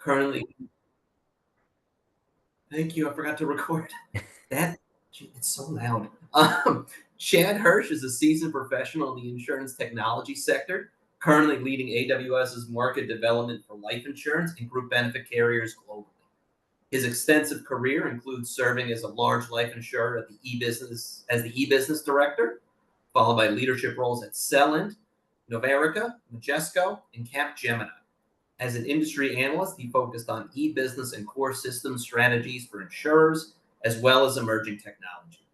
Currently, thank you. I forgot to record that. Gee, it's so loud. Chad Hirsch is a seasoned professional in the insurance technology sector, currently leading AWS's market development for life insurance and group benefit carriers globally. His extensive career includes serving as a large life insurer at the e-business director, followed by leadership roles at Celent, Novarica, Majesco, and Capgemini. As an industry analyst, he focused on e-business and core system strategies for insurers, as well as emerging technology.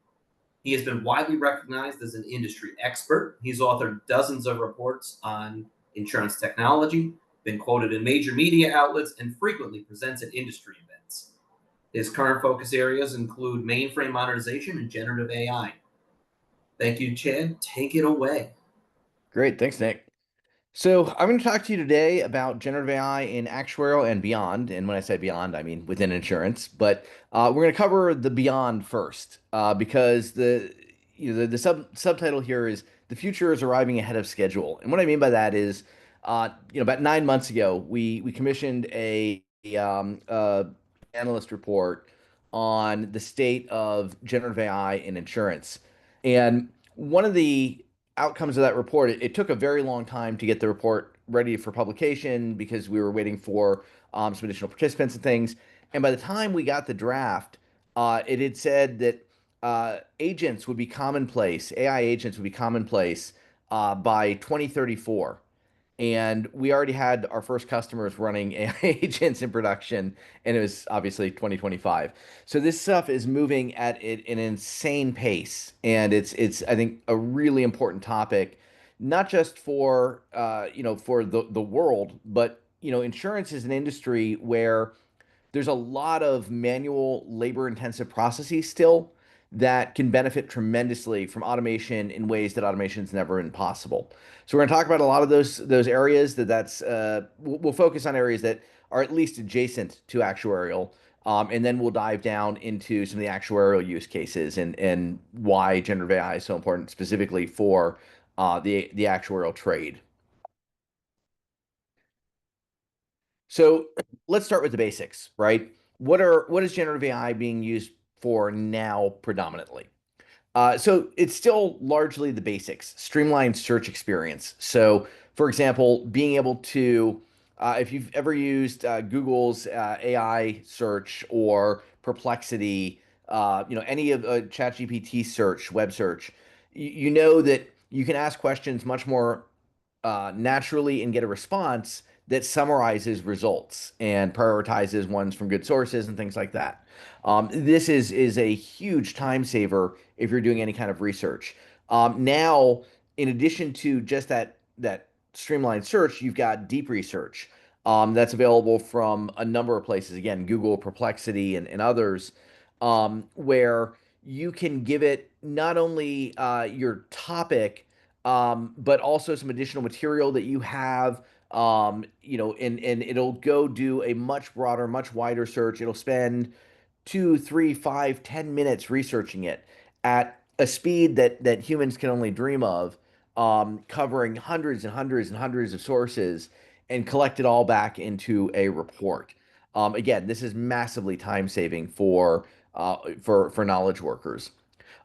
He has been widely recognized as an industry expert. He's authored dozens of reports on insurance technology, been quoted in major media outlets, and frequently presents at industry events. His current focus areas include mainframe modernization and generative AI. Thank you, Chad. Take it away. Great, thanks, Nick. So I'm going to talk to you today about generative AI in actuarial and beyond. And when I say beyond, I mean within insurance. But we're going to cover the beyond first, because the subtitle here is "The Future is Arriving Ahead of Schedule." And what I mean by that is, about 9 months ago, we commissioned a analyst report on the state of generative AI in insurance. And one of the outcomes of that report, it took a very long time to get the report ready for publication because we were waiting for some additional participants and things. And by the time we got the draft, it had said that agents would be commonplace, AI agents would be commonplace by 2034. And we already had our first customers running AI agents in production, and it was obviously 2025. So this stuff is moving at an insane pace, and it's I think a really important topic, not just for for the world, but insurance is an industry where there's a lot of manual labor intensive processes still that can benefit tremendously from automation in ways that automation's never been possible. So we're going to talk about a lot of those areas we'll focus on areas that are at least adjacent to actuarial. And then we'll dive down into some of the actuarial use cases and why generative AI is so important specifically for the actuarial trade. So let's start with the basics, right? What is generative AI being used for now predominantly? So it's still largely the basics, streamlined search experience. So, for example, being able to, if you've ever used Google's AI search or Perplexity, any of ChatGPT search, web search, you know that you can ask questions much more naturally and get a response that summarizes results and prioritizes ones from good sources and things like that. This is a huge time saver if you're doing any kind of research. Now, in addition to just that streamlined search, you've got deep research that's available from a number of places. Again, Google, Perplexity, and others, where you can give it not only your topic, but also some additional material that you have. And it'll go do a much broader, much wider search. It'll spend 2, 3, 5, 10 minutes researching it at a speed that humans can only dream of, covering hundreds and hundreds and hundreds of sources and collect it all back into a report. Again, this is massively time saving for knowledge workers.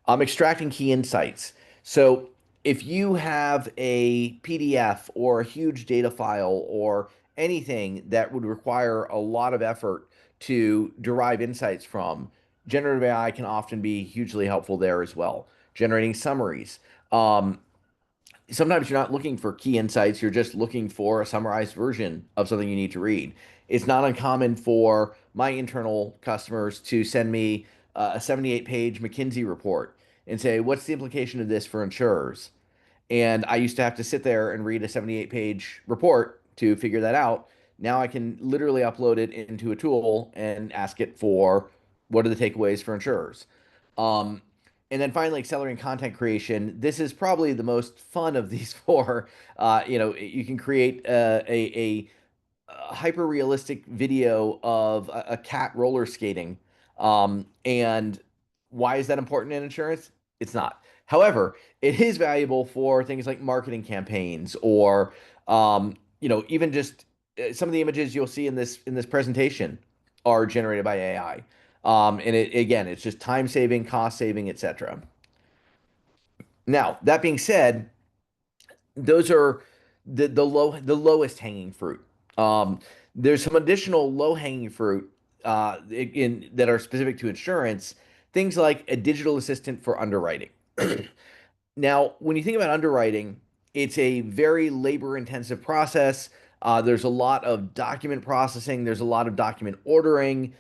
Extracting key insights. So if you have a PDF or a huge data file or anything that would require a lot of effort to derive insights from, generative AI can often be hugely helpful there as well. Generating summaries. Sometimes you're not looking for key insights, you're just looking for a summarized version of something you need to read. It's not uncommon for my internal customers to send me a 78-page McKinsey report and say, what's the implication of this for insurers? And I used to have to sit there and read a 78-page report to figure that out. Now I can literally upload it into a tool and ask it for what are the takeaways for insurers. Um, and then finally, accelerating content creation. This is probably the most fun of these four. You can create a hyper realistic video of a cat roller skating. And why is that important in insurance? It's not. However, it is valuable for things like marketing campaigns or even just some of the images you'll see in this presentation are generated by AI. And it again, it's just time saving, cost saving, etc. Now, that being said, those are the lowest hanging fruit. Um, there's some additional low hanging fruit in that are specific to insurance, things like a digital assistant for underwriting. Now, when you think about underwriting, it's a very labor intensive process. There's a lot of document processing, there's a lot of document ordering,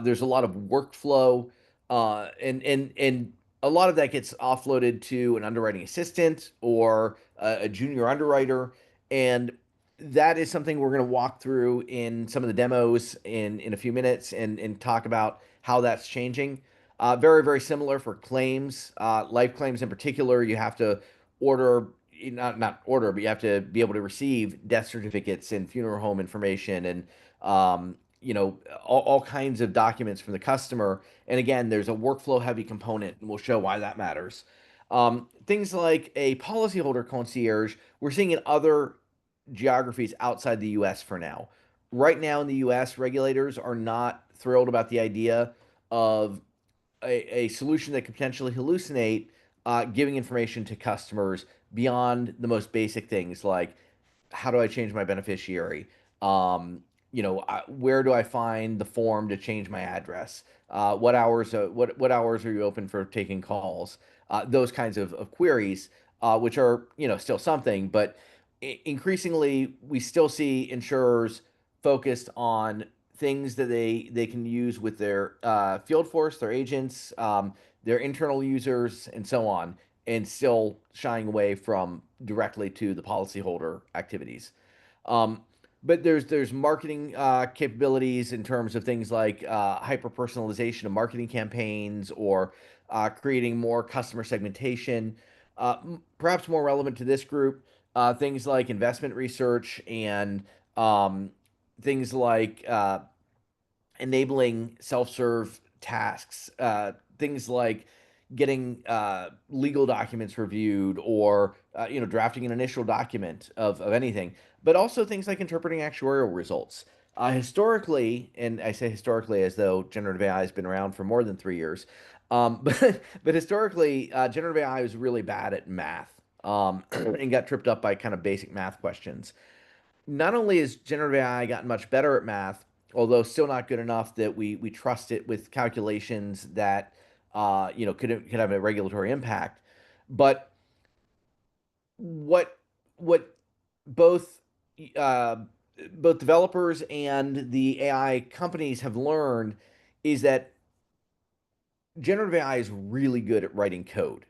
there's a lot of workflow, and a lot of that gets offloaded to an underwriting assistant or a junior underwriter. And that is something we're going to walk through in some of the demos in a few minutes and talk about how that's changing. Very, very similar for claims, life claims in particular. You have to order, not order, but you have to be able to receive death certificates and funeral home information and all kinds of documents from the customer. And again, there's a workflow heavy component, and we'll show why that matters. Things like a policyholder concierge, we're seeing in other geographies outside the US for now. Right now in the US, regulators are not thrilled about the idea of a solution that could potentially hallucinate, giving information to customers beyond the most basic things like how do I change my beneficiary? Where do I find the form to change my address? What hours are you open for taking calls? Those kinds of queries, which are still something, but increasingly we still see insurers focused on things that they can use with their field force, their agents, their internal users, and so on, and still shying away from directly to the policyholder activities. Um, but there's marketing capabilities in terms of things like hyper personalization of marketing campaigns or creating more customer segmentation. Perhaps more relevant to this group, things like investment research and um, things like enabling self-serve tasks, things like getting legal documents reviewed or drafting an initial document of anything, but also things like interpreting actuarial results. Historically, and I say historically as though generative AI has been around for more than 3 years, but historically, generative AI was really bad at math and got tripped up by kind of basic math questions. Not only has generative AI gotten much better at math, although still not good enough that we trust it with calculations that could have a regulatory impact, but what what both uh, both developers and the AI companies have learned is that generative AI is really good at writing code,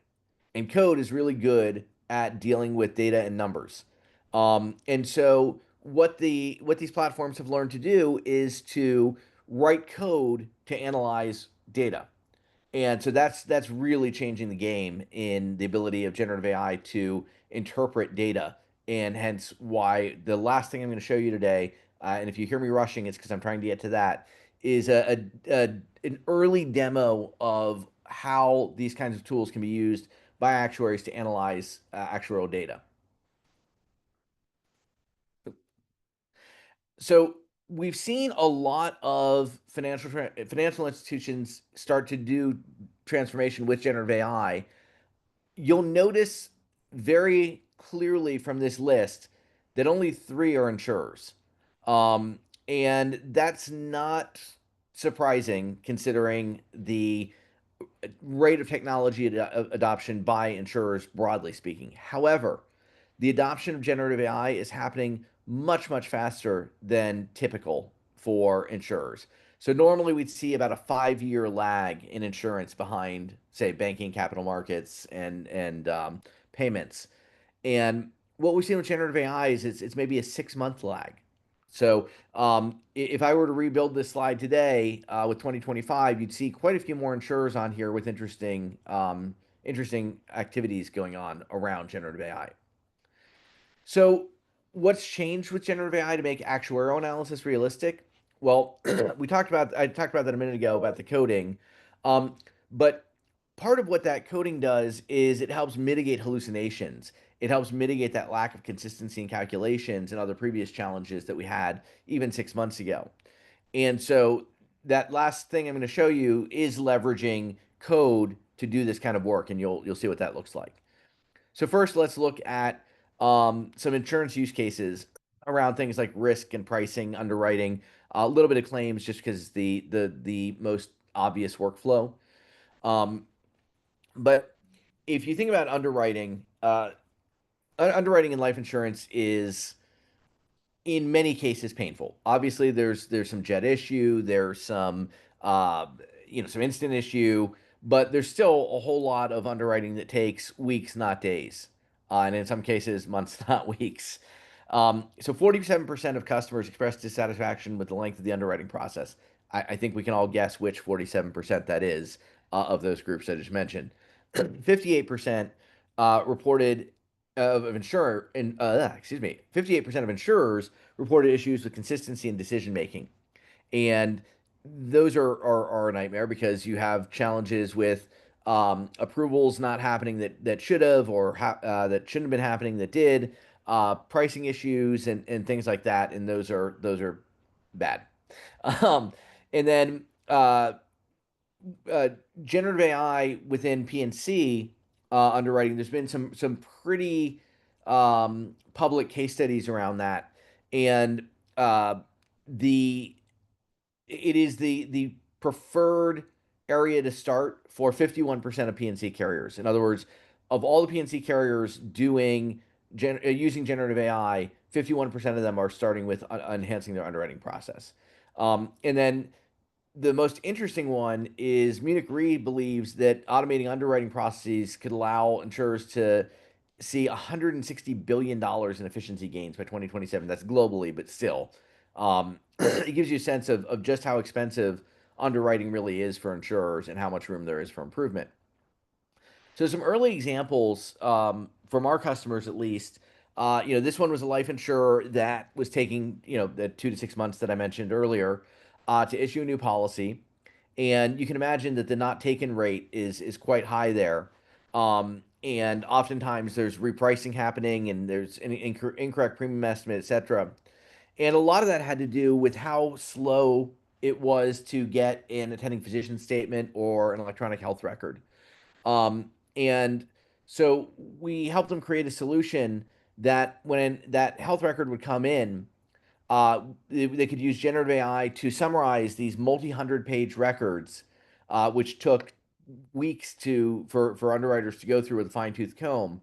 and code is really good at dealing with data and numbers. And so what these platforms have learned to do is to write code to analyze data. And so that's really changing the game in the ability of generative AI to interpret data, and hence why the last thing I'm going to show you today, and if you hear me rushing, it's because I'm trying to get to that, is an early demo of how these kinds of tools can be used by actuaries to analyze actuarial data. So we've seen a lot of financial institutions start to do transformation with generative AI. You'll notice very clearly from this list that only three are insurers. Um, and that's not surprising considering the rate of technology adoption by insurers, broadly speaking. However, the adoption of generative AI is happening much, much faster than typical for insurers. So normally we'd see about a 5 year lag in insurance behind, say, banking, capital markets, and payments. And what we've seen with generative AI is it's maybe a 6 month lag. So if I were to rebuild this slide today with 2025, you'd see quite a few more insurers on here with interesting activities going on around generative AI. So, what's changed with generative AI to make actuarial analysis realistic? Well, I talked about that a minute ago about the coding, but part of what that coding does is it helps mitigate hallucinations. it helps mitigate that lack of consistency in calculations and other previous challenges that we had even 6 months ago. And so that last thing I'm going to show you is leveraging code to do this kind of work, and you'll see what that looks like. So first, let's look at some insurance use cases around things like risk and pricing, underwriting, a little bit of claims, just because the most obvious workflow. Um, but if you think about underwriting, underwriting in life insurance is in many cases painful. Obviously, there's some jet issue, there's some uh, some instant issue, but there's still a whole lot of underwriting that takes weeks, not days, and in some cases months, not weeks. So 47% of customers express dissatisfaction with the length of the underwriting process. I think we can all guess which 47% that is of those groups I just mentioned. 58% reported of insurer and excuse me, 58% of insurers reported issues with consistency in decision making, and those are a nightmare because you have challenges with approvals not happening that should have, or that shouldn't have been happening that did, pricing issues and things like that, and those are bad. Um, and then uh, generative AI within PNC underwriting, there's been some pretty public case studies around that, and uh, the it is the preferred area to start for 51% of PNC carriers. In other words, of all the PNC carriers using generative AI, 51% of them are starting with enhancing their underwriting process. And then the most interesting one is Munich Re believes that automating underwriting processes could allow insurers to see $160 billion in efficiency gains by 2027. That's globally, but still. It gives you a sense of just how expensive underwriting really is for insurers and how much room there is for improvement. So some early examples from our customers, at least. This one was a life insurer that was taking the 2 to 6 months that I mentioned earlier to issue a new policy, and you can imagine that the not taken rate is quite high there. And oftentimes there's repricing happening, and there's an incorrect premium estimate, etc. And a lot of that had to do with how slow it was to get an attending physician statement or an electronic health record. And so we helped them create a solution that when that health record would come in, they could use generative AI to summarize these multi-hundred page records, which took weeks for underwriters to go through with a fine-tooth comb,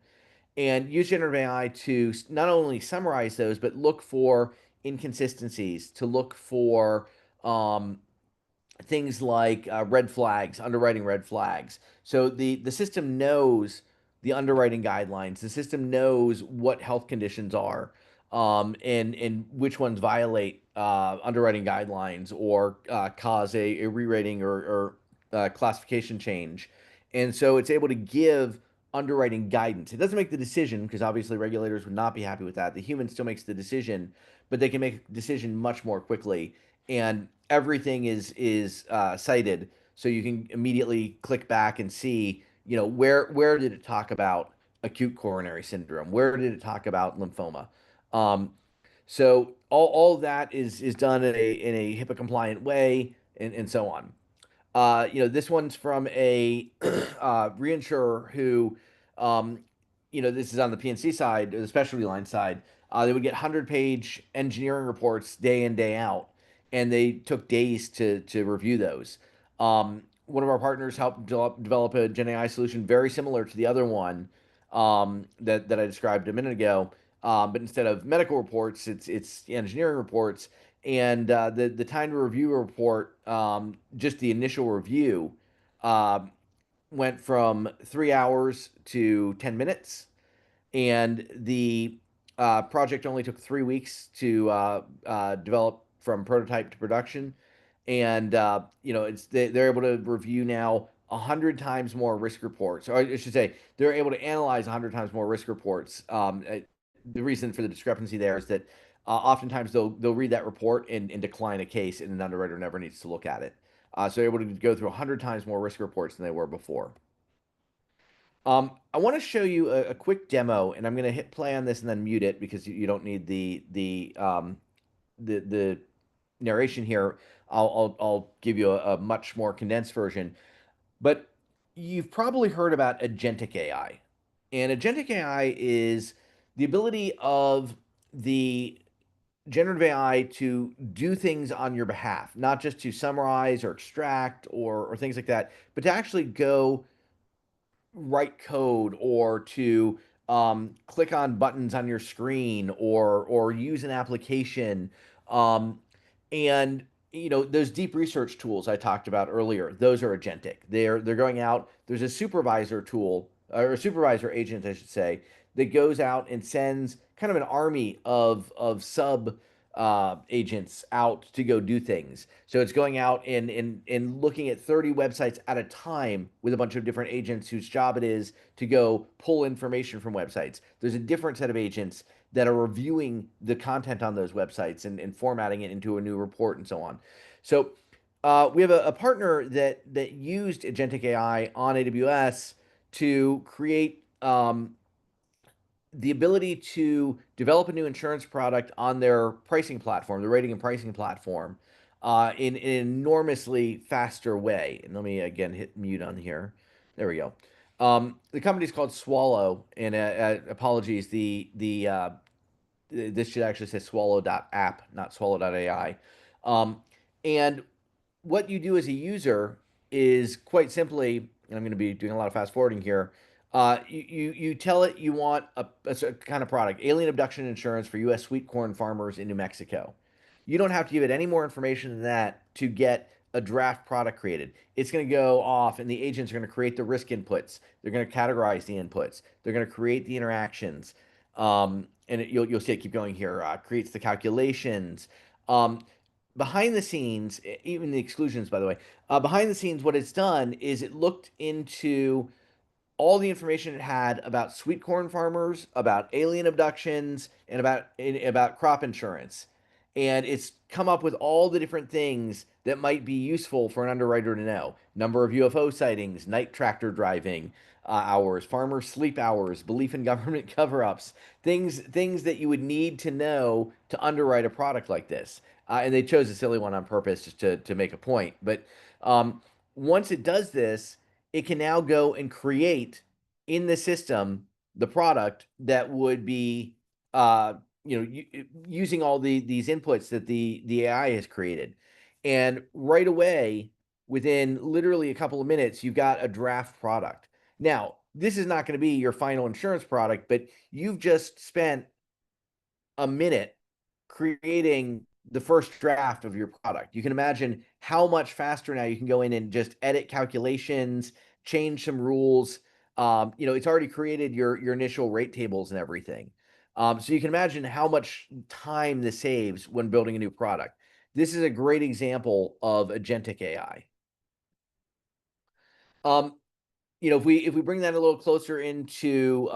and use generative AI to not only summarize those, but look for inconsistencies, to look for things like red flags, underwriting red flags. So the system knows the underwriting guidelines. The system knows what health conditions are, and which ones violate underwriting guidelines or cause a re-rating or classification change. And so it's able to give underwriting guidance. It doesn't make the decision because obviously regulators would not be happy with that. The human still makes the decision, but they can make a decision much more quickly, and everything is cited, so you can immediately click back and see, where did it talk about acute coronary syndrome, where did it talk about lymphoma. Um, so all of that is done in a HIPAA compliant way, and so on. This one's from a reinsurer who, um, this is on the PNC side, the specialty line side. They would get 100-page engineering reports day in, day out, and they took days to review those. One of our partners helped develop a Gen AI solution very similar to the other one that I described a minute ago. But instead of medical reports, it's engineering reports, and the time to review a report, just the initial review, uh, went from 3 hours to 10 minutes, and the project only took 3 weeks to develop from prototype to production. And they're able to review now 100 times more risk reports, or I should say, they're able to analyze 100 times more risk reports. The reason for the discrepancy there is that oftentimes they'll read that report and decline a case, and an underwriter never needs to look at it. So they're able to go through 100 times more risk reports than they were before. I want to show you a quick demo, and I'm going to hit play on this and then mute it because you don't need the narration here. I'll give you a much more condensed version. But you've probably heard about agentic AI. And agentic AI is the ability of the generative AI to do things on your behalf, not just to summarize or extract or things like that, but to actually go write code or to click on buttons on your screen or use an application. Um, and those deep research tools I talked about earlier, those are agentic. They're going out. There's a supervisor tool or a supervisor agent, I should say, that goes out and sends kind of an army of sub agents out to go do things. So it's going out and looking at 30 websites at a time with a bunch of different agents whose job it is to go pull information from websites. There's a different set of agents that are reviewing the content on those websites and formatting it into a new report and so on. So we have a partner that used agentic AI on AWS to create the ability to develop a new insurance product on their pricing platform, the rating and pricing platform, in an enormously faster way. And let me again hit mute on here. There we go. The company is called Swallow, and apologies, this should actually say swallow.app, not swallow.ai. And what you do as a user is quite simply, and I'm going to be doing a lot of fast forwarding here. You tell it you want a kind of product, alien abduction insurance for U.S. sweet corn farmers in New Mexico. You don't have to give it any more information than that to get a draft product created. It's going to go off, and the agents are going to create the risk inputs. They're going to categorize the inputs. They're going to create the interactions. You'll see it keep going here. Creates the calculations. Um, Behind the scenes, even the exclusions, by the way, behind the scenes, what it's done is it looked into all the information it had about sweet corn farmers, about alien abductions, and about crop insurance. And it's come up with all the different things that might be useful for an underwriter to know. Number of UFO sightings, night tractor driving hours, farmer sleep hours, belief in government cover-ups, things that you would need to know to underwrite a product like this. And they chose a silly one on purpose just to make a point. But once it does this, it can now go and create in the system the product that would be using all these inputs that the AI has created. And right away, within literally a couple of minutes, you've got a draft product. Now, this is not going to be your final insurance product, but you've just spent a minute creating the first draft of your product. You can imagine how much faster now you can go in and just edit calculations, change some rules. It's already created your initial rate tables and everything. So you can imagine how much time this saves when building a new product. This is a great example of agentic AI. Um, if we bring that a little closer into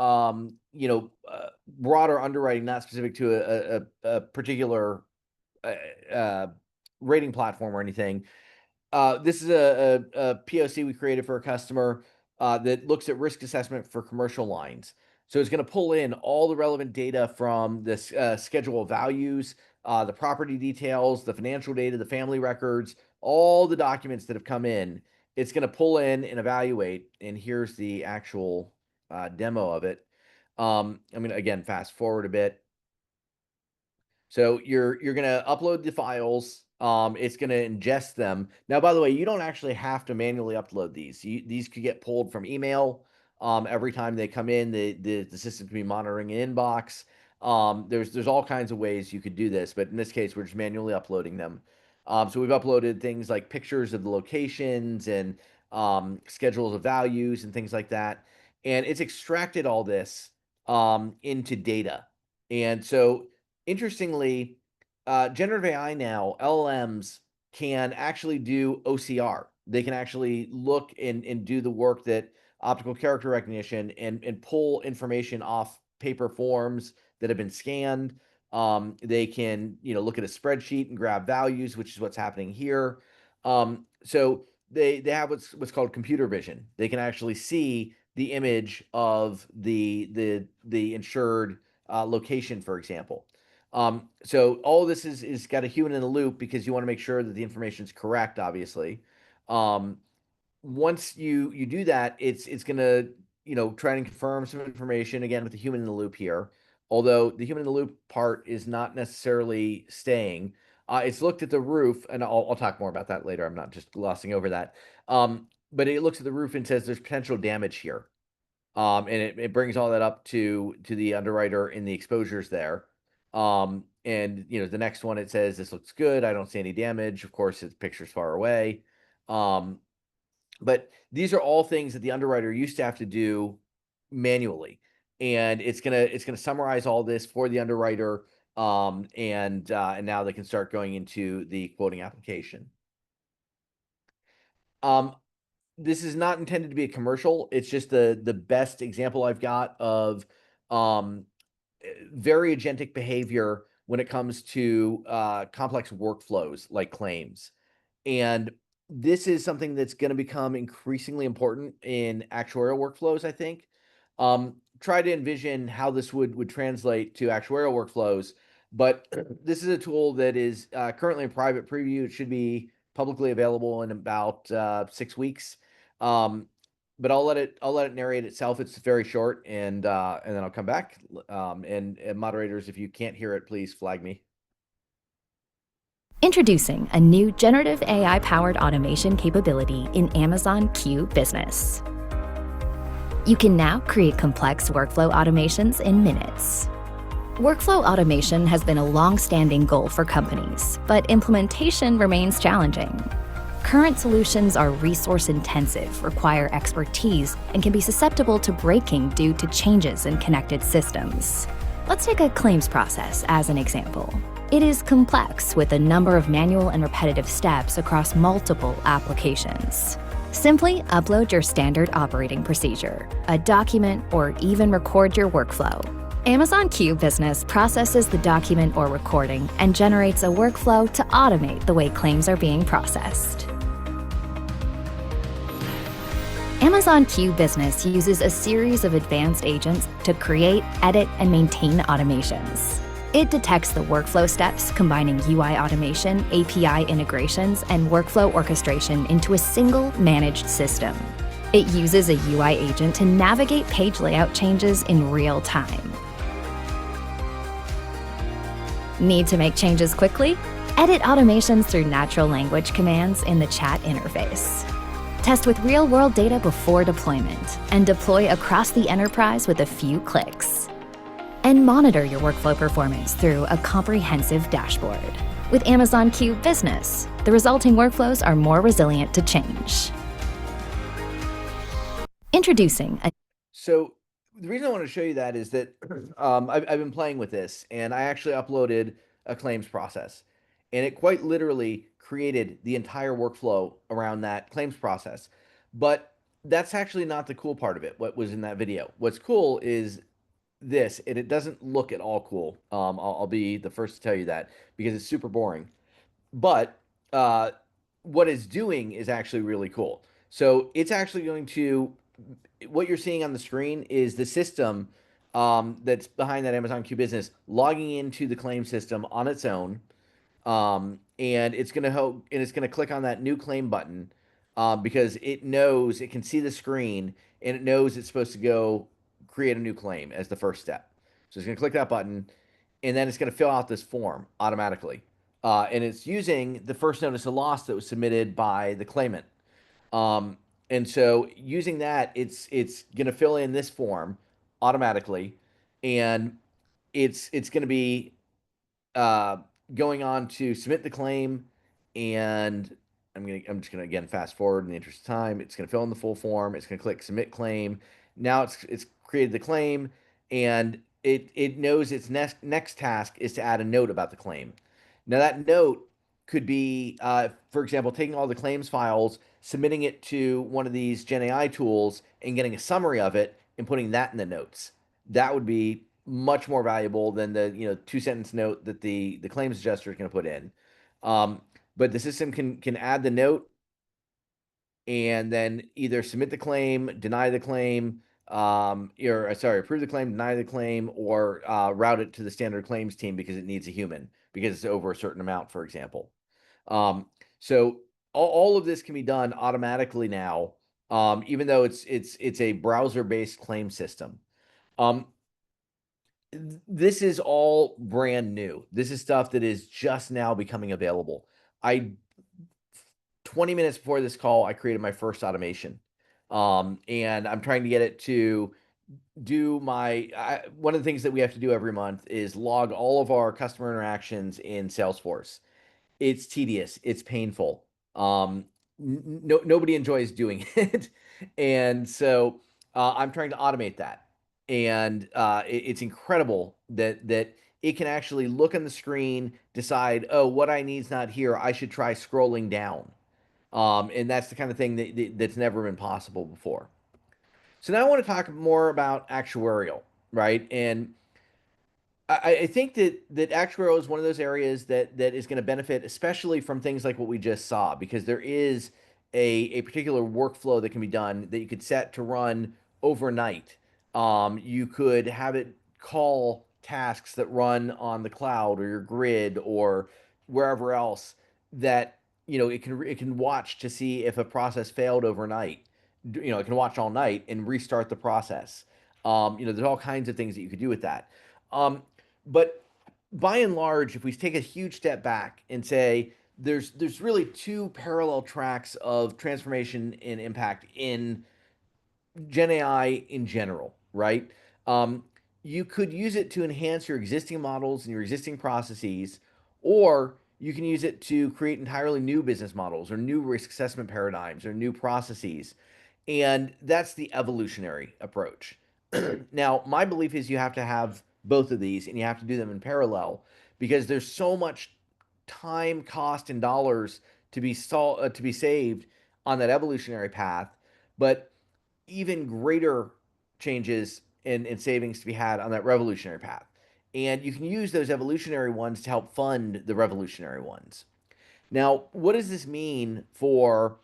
broader underwriting, not specific to a particular uh, uh, rating platform or anything. This is a POC we created for a customer that looks at risk assessment for commercial lines. So it's going to pull in all the relevant data from this schedule of values, the property details, the financial data, the family records, all the documents that have come in. It's going to pull in and evaluate. And here's the actual demo of it. I'm going to again fast forward a bit. So you're gonna upload the files. It's gonna ingest them. Now, by the way, you don't actually have to manually upload these. These could get pulled from email. Every time they come in, the system can be monitoring an inbox. There's all kinds of ways you could do this, but in this case, we're just manually uploading them. So we've uploaded things like pictures of the locations and schedules of values and things like that, and it's extracted all this into data. And so interestingly, generative AI now, LLMs can actually do OCR. They can actually look and do the work that optical character recognition and pull information off paper forms that have been scanned. They can, look at a spreadsheet and grab values, which is what's happening here. So they have what's called computer vision. They can actually see the image of the insured location, for example. So all of this is got a human in the loop because you want to make sure that the information is correct, obviously. Um, Once you do that, it's gonna try and confirm some information again with the human in the loop here. Although the human in the loop part is not necessarily staying. It's looked at the roof, and I'll talk more about that later. I'm not just glossing over that. But it looks at the roof and says there's potential damage here. And it brings all that up to the underwriter in the exposures there. And the next one it says this looks good. I don't see any damage. Of course, its picture's far away. Um, but these are all things that the underwriter used to have to do manually, and it's gonna summarize all this for the underwriter, and now they can start going into the quoting application. Um, this is not intended to be a commercial. It's just the best example I've got of um, very agentic behavior when it comes to complex workflows like claims. And this is something that's going to become increasingly important in actuarial workflows, I think. Try to envision how this would translate to actuarial workflows, but this is a tool that is currently in private preview. It should be publicly available in about 6 weeks. Um, but I'll let it narrate itself. It's very short, and then I'll come back. And moderators, if you can't hear it, please flag me. Introducing a new generative AI-powered automation capability in Amazon Q Business. You can now create complex workflow automations in minutes. Workflow automation has been a long-standing goal for companies, but implementation remains challenging. Current solutions are resource-intensive, require expertise, and can be susceptible to breaking due to changes in connected systems. Let's take a claims process as an example. It is complex with a number of manual and repetitive steps across multiple applications. Simply upload your standard operating procedure, a document, or even record your workflow. Amazon Q Business processes the document or recording and generates a workflow to automate the way claims are being processed. Amazon Q Business uses a series of advanced agents to create, edit, and maintain automations. It detects the workflow steps, combining UI automation, API integrations, and workflow orchestration into a single managed system. It uses a UI agent to navigate page layout changes in real time. Need to make changes quickly? Edit automations through natural language commands in the chat interface. Test with real-world data before deployment, and deploy across the enterprise with a few clicks. And monitor your workflow performance through a comprehensive dashboard. With Amazon Q Business, the resulting workflows are more resilient to change. Introducing a So the reason I want to show you that is that I've been playing with this, and I actually uploaded a claims process, and it quite literally created the entire workflow around that claims process. But that's actually not the cool part of it, what was in that video. What's cool is this, and it doesn't look at all cool. I'll be the first to tell you that because it's super boring. But uh, what it's doing is actually really cool. So it's actually going to, what you're seeing on the screen is the system that's behind that Amazon Q Business logging into the claim system on its own, and it's going to help, and it's going to click on that new claim button because it knows it can see the screen and it knows it's supposed to go create a new claim as the first step. So it's going to click that button, and then it's going to fill out this form automatically. And it's using the first notice of loss that was submitted by the claimant. Um, and so using that, it's going to fill in this form automatically, and it's going to be uh, going on to submit the claim, and I'm just gonna again fast forward in the interest of time. It's gonna fill in the full form. It's gonna click submit claim. Now it's created the claim, and it knows its next task is to add a note about the claim. Now that note could be, for example, taking all the claims files, submitting it to one of these Gen AI tools, and getting a summary of it and putting that in the notes. That would be much more valuable than the 2 sentence note that the claims adjuster is going to put in. But the system can add the note, and then either submit the claim, deny the claim, or sorry, approve the claim, deny the claim, or route it to the standard claims team because it needs a human because it's over a certain amount, for example. So all of this can be done automatically now, even though it's a browser-based claim system. Um, this is all brand new. This is stuff that is just now becoming available. I 20 minutes before this call, I created my first automation. And I'm trying to get it to do one of the things that we have to do every month is log all of our customer interactions in Salesforce. It's tedious, it's painful. Nobody enjoys doing it. And so I'm trying to automate that. And it's incredible that it can actually look on the screen, decide, oh, what I need is not here. I should try scrolling down. And that's the kind of thing that's never been possible before. So now I want to talk more about actuarial, right? And I think that actuarial is one of those areas that is going to benefit, especially from things like what we just saw, because there is a particular workflow that can be done that you could set to run overnight. You could have it call tasks that run on the cloud or your grid or wherever else that it can watch to see if a process failed overnight. It can watch all night and restart the process. There's all kinds of things that you could do with that. But by and large, if we take a huge step back and say there's really two parallel tracks of transformation and impact in Gen AI in general, right? Um, you could use it to enhance your existing models and your existing processes, or you can use it to create entirely new business models or new risk assessment paradigms or new processes. And that's the evolutionary approach. Now, my belief is you have to have both of these and you have to do them in parallel because there's so much time, cost, and dollars to be saved on that evolutionary path, but even greater changes and savings to be had on that revolutionary path. And you can use those evolutionary ones to help fund the revolutionary ones. Now, what does this mean for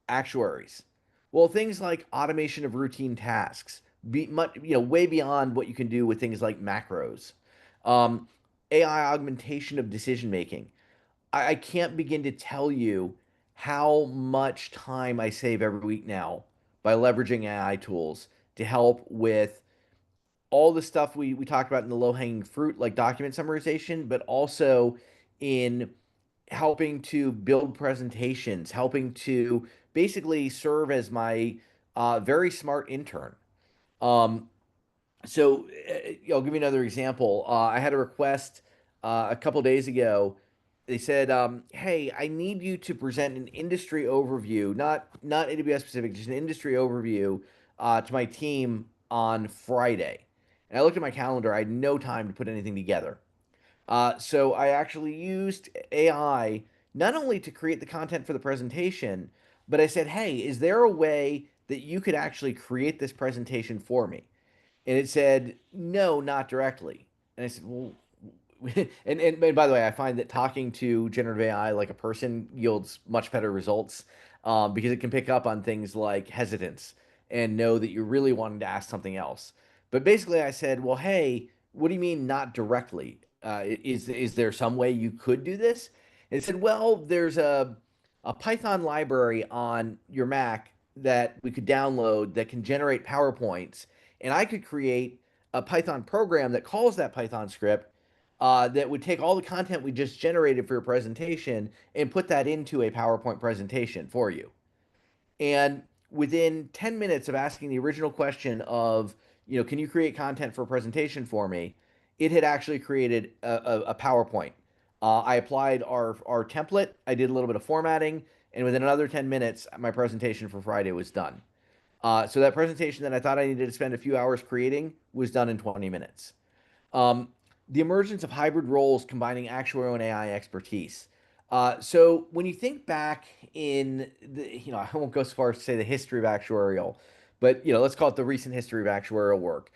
actuaries? Well, things like automation of routine tasks, way beyond what you can do with things like macros. Um, AI augmentation of decision making. I can't begin to tell you how much time I save every week now by leveraging AI tools to help with all the stuff we talked about in the low hanging fruit, like document summarization, but also in helping to build presentations, helping to basically serve as my very smart intern. Um, I'll give you another example. I had a request a couple days ago. They said, "Hey, I need you to present an industry overview, not AWS specific, just an industry overview to my team on Friday." And I looked at my calendar. I had no time to put anything together. So I actually used AI not only to create the content for the presentation, but I said, "Hey, is there a way that you could actually create this presentation for me?" And it said, no, not directly. And I said, well, and by the way, I find that talking to generative AI like a person yields much better results because it can pick up on things like hesitance and know that you're really wanting to ask something else. But basically, I said, well, hey, what do you mean not directly? Is there some way you could do this? And it said, well, there's a Python library on your Mac that we could download that can generate PowerPoints, and I could create a Python program that calls that Python script that would take all the content we just generated for your presentation and put that into a PowerPoint presentation for you. And within 10 minutes of asking the original question of, can you create content for a presentation for me? It had actually created a PowerPoint. I applied our template, I did a little bit of formatting, and within another 10 minutes, my presentation for Friday was done. So that presentation that I thought I needed to spend a few hours creating was done in 20 minutes. Um, the emergence of hybrid roles combining actuarial and AI expertise. So when you think back in I won't go so far as to say the history of actuarial, but let's call it the recent history of actuarial work.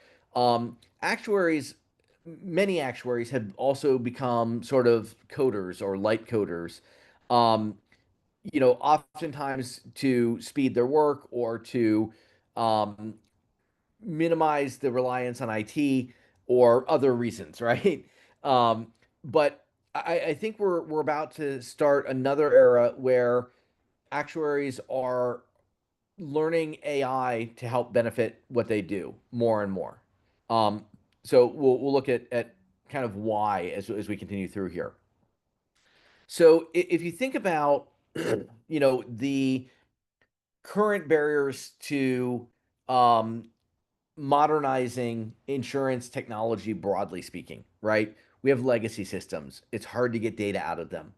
Actuaries, many actuaries have also become sort of coders or light coders. Um, oftentimes to speed their work or to um, minimize the reliance on IT or other reasons, right? But I think we're about to start another era where actuaries are learning AI to help benefit what they do more and more. Um, so we'll look at kind of why as we continue through here. So if you think about the current barriers to um, modernizing insurance technology broadly speaking, right? We have legacy systems. It's hard to get data out of them.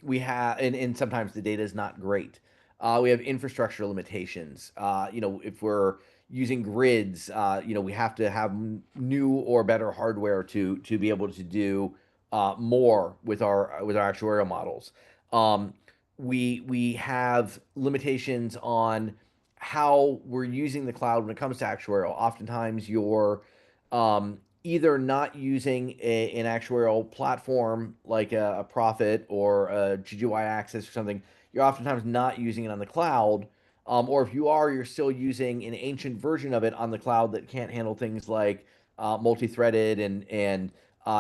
We have, and sometimes the data is not great. We have infrastructure limitations. If we're using grids, we have to have new or better hardware to be able to do more with our actuarial models. Um, we have limitations on how we're using the cloud when it comes to actuarial. Oftentimes, you're either not using an actuarial platform like a Profit or a GGY Access or something. You're oftentimes not using it on the cloud. Or if you are, you're still using an ancient version of it on the cloud that can't handle things like multi-threaded and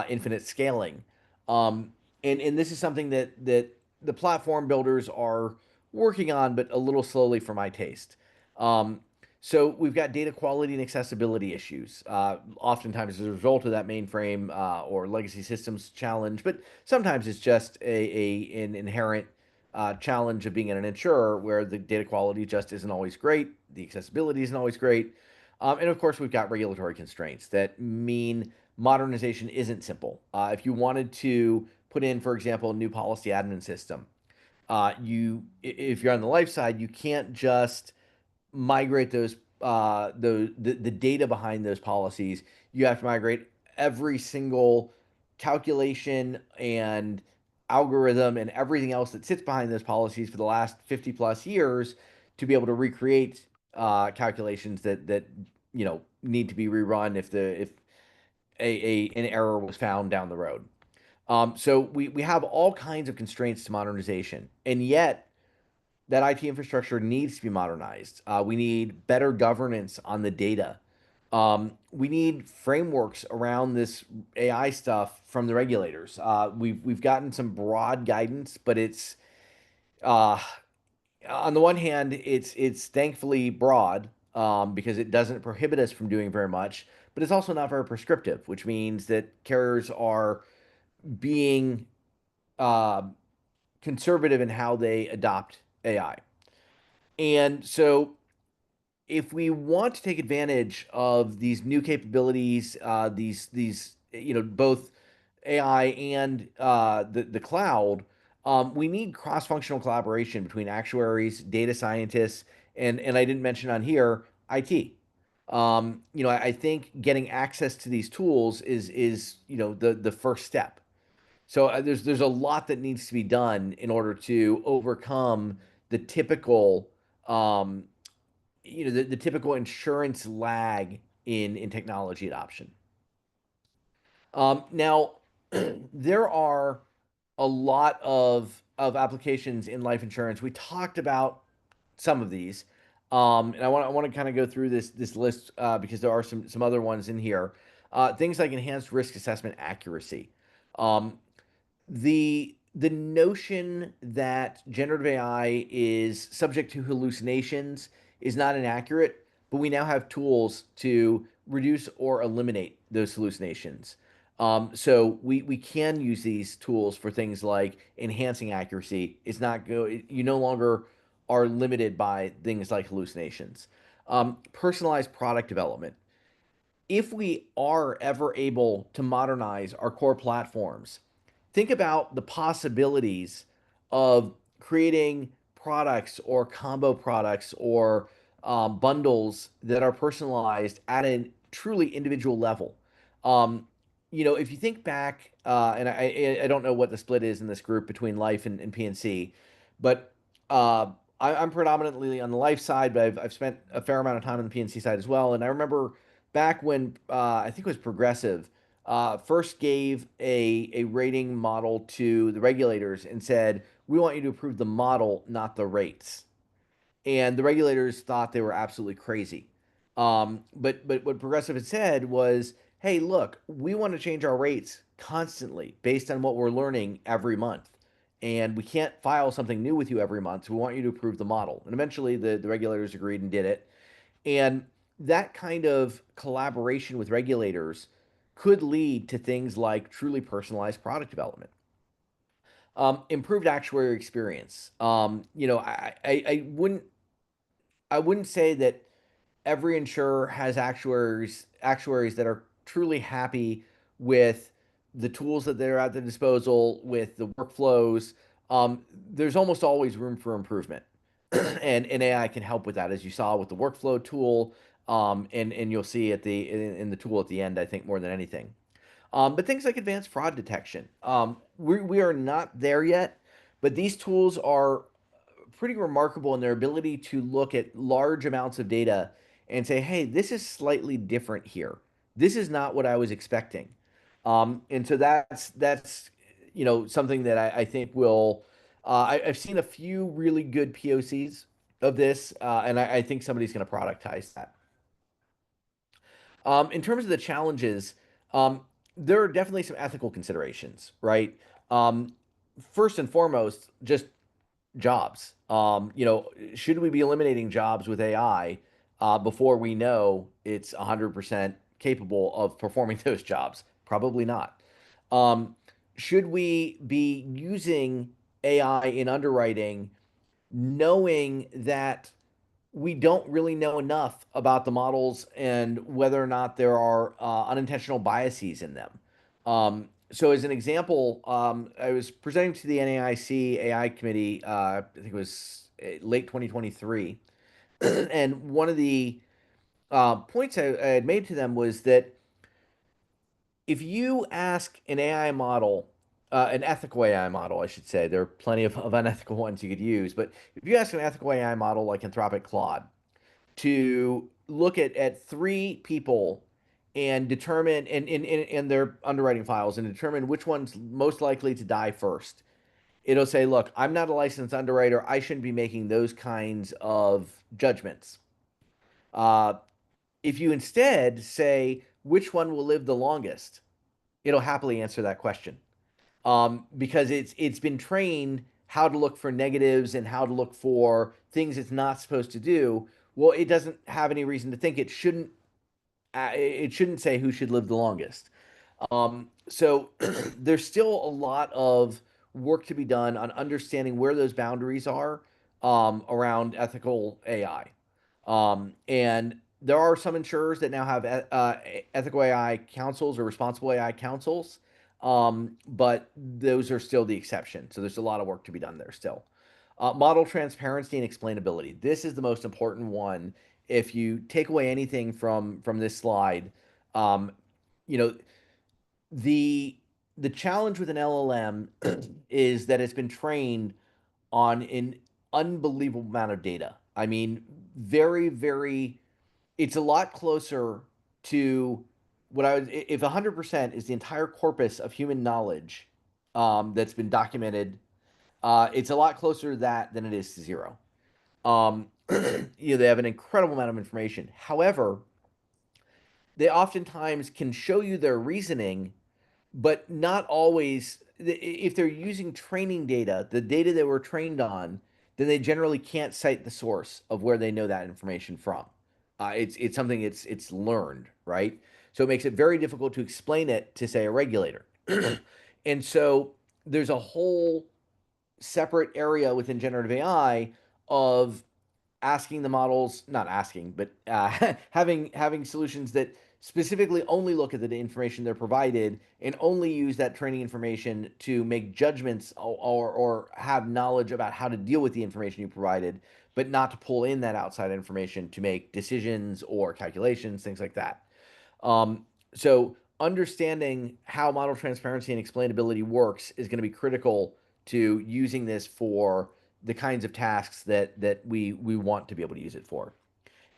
infinite scaling. Um, and this is something that the platform builders are working on, but a little slowly for my taste. Um, so we've got data quality and accessibility issues, oftentimes as a result of that mainframe or legacy systems challenge, but sometimes it's just an inherent challenge of being an insurer where the data quality just isn't always great, the accessibility isn't always great, and of course we've got regulatory constraints that mean modernization isn't simple. If you wanted to put in, for example, a new policy admin system, if you're on the life side, you can't just migrate the data behind those policies. You have to migrate every single calculation and algorithm and everything else that sits behind those policies for the last 50 plus years to be able to recreate calculations that need to be rerun if an error was found down the road. So we have all kinds of constraints to modernization, and yet that IT infrastructure needs to be modernized. We need better governance on the data. We need frameworks around this AI stuff from the regulators. We've gotten some broad guidance, but it's uh, on the one hand, it's thankfully broad because it doesn't prohibit us from doing very much, but it's also not very prescriptive, which means that carriers are being uh, conservative in how they adopt AI. And so, if we want to take advantage of these new capabilities, these both AI and the cloud, we need cross-functional collaboration between actuaries, data scientists, and I didn't mention on here IT. I think getting access to these tools is the first step. So there's a lot that needs to be done in order to overcome the typical um, the typical insurance lag in technology adoption. Now, there are a lot of applications in life insurance. We talked about some of these, and I want to kind of go through this list because there are some other ones in here. Things like enhanced risk assessment accuracy. Um, the notion that generative AI is subject to hallucinations is not inaccurate, but we now have tools to reduce or eliminate those hallucinations. So we can use these tools for things like enhancing accuracy. It's not go You no longer are limited by things like hallucinations. Personalized product development. If we are ever able to modernize our core platforms, think about the possibilities of creating products or combo products or bundles that are personalized at a truly individual level. Um, if you think back, and I don't know what the split is in this group between life and PNC, but uh, I'm predominantly on the life side, but I've spent a fair amount of time on the PNC side as well. And I remember back when I think it was Progressive first gave a rating model to the regulators and said, we want you to approve the model, not the rates. And the regulators thought they were absolutely crazy. But what Progressive had said was, hey, look, we want to change our rates constantly based on what we're learning every month. And we can't file something new with you every month. So we want you to approve the model. And eventually the regulators agreed and did it. And that kind of collaboration with regulators could lead to things like truly personalized product development. Improved actuary experience. I wouldn't say that every insurer has actuaries that are truly happy with the tools that they're at their disposal, with the workflows. There's almost always room for improvement, and AI can help with that, as you saw with the workflow tool, and you'll see at in the tool at the end, I think more than anything. But things like advanced fraud detection, we are not there yet, but these tools are pretty remarkable in their ability to look at large amounts of data and say, hey, this is slightly different here. This is not what I was expecting. And so that's something that I think will. I've seen a few really good POCs of this, and I think somebody's going to productize that. In terms of the challenges, there are definitely some ethical considerations, right? Um, First and foremost, just jobs. Should we be eliminating jobs with AI before we know it's 100% capable of performing those jobs? Probably not. Um, should we be using AI in underwriting, knowing that we don't really know enough about the models and whether or not there are unintentional biases in them? So, as an example, I was presenting to the NAIC AI committee, I think it was late 2023. And one of the points I had made to them was that if you ask an AI model, an ethical AI model, I should say, there are plenty of unethical ones you could use, but if you ask an ethical AI model like Anthropic Claude to look at three people and determine in their underwriting files and determine which one's most likely to die first. It'll say, look, I'm not a licensed underwriter. I shouldn't be making those kinds of judgments. Uh, if you instead say which one will live the longest, it'll happily answer that question, because it's been trained how to look for negatives and how to look for things it's not supposed to do. Well, it doesn't have any reason to think it shouldn't say who should live the longest. So there's still a lot of work to be done on understanding where those boundaries are around ethical AI. And there are some insurers that now have ethical AI councils or responsible AI councils, but those are still the exception. So there's a lot of work to be done there still. Model transparency and explainability. This is the most important one. If you take away anything from this slide, um, you know, the challenge with an LLM is that it's been trained on an unbelievable amount of data. I mean, very, very, it's a lot closer to what I would, if 100% is the entire corpus of human knowledge that's been documented, it's a lot closer to that than it is to zero. They have an incredible amount of information. However, they oftentimes can show you their reasoning, but not always. If they're using training data, the data they were trained on, then they generally can't cite the source of where they know that information from. It's something it's learned, right? So it makes it very difficult to explain it to, say, a regulator. And so there's a whole separate area within generative AI of asking the models, not asking, but having solutions that specifically only look at the information they're provided and only use that training information to make judgments, or have knowledge about how to deal with the information you provided, but not to pull in that outside information to make decisions or calculations, things like that. So understanding how model transparency and explainability works is going to be critical to using this for the kinds of tasks that we want to be able to use it for.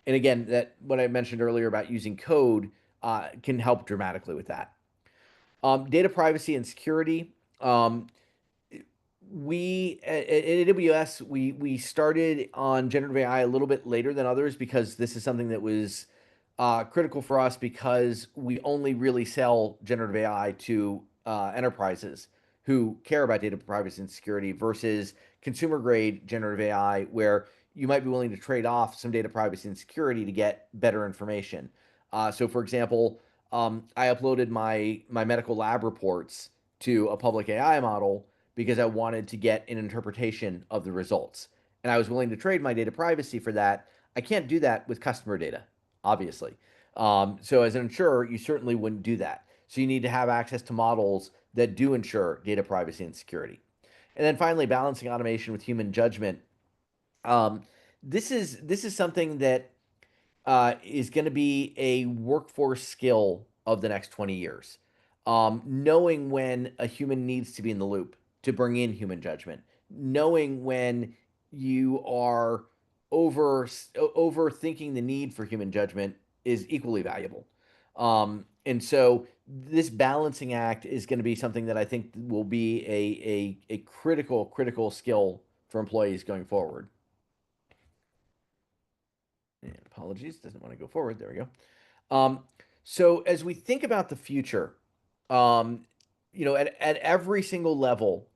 And again, that what I mentioned earlier about using code can help dramatically with that. Data privacy and security. we at AWS we started on generative AI a little bit later than others because this is something that was critical for us because we only really sell generative AI to enterprises who care about data privacy and security versus consumer grade generative AI where you might be willing to trade off some data privacy and security to get better information. So, for example, I uploaded my medical lab reports to a public AI model because I wanted to get an interpretation of the results. And I was willing to trade my data privacy for that. I can't do that with customer data, obviously. So as an insurer, you certainly wouldn't do that. So you need to have access to models that do ensure data privacy and security. And then finally, balancing automation with human judgment. Um, this is something that is going to be a workforce skill of the next 20 years. Knowing when a human needs to be in the loop to bring in human judgment, knowing when you are overthinking the need for human judgment is equally valuable. And so this balancing act is going to be something that I think will be a critical skill for employees going forward. And apologies, doesn't want to go forward. There we go. Um, so as we think about the future, um, at every single level,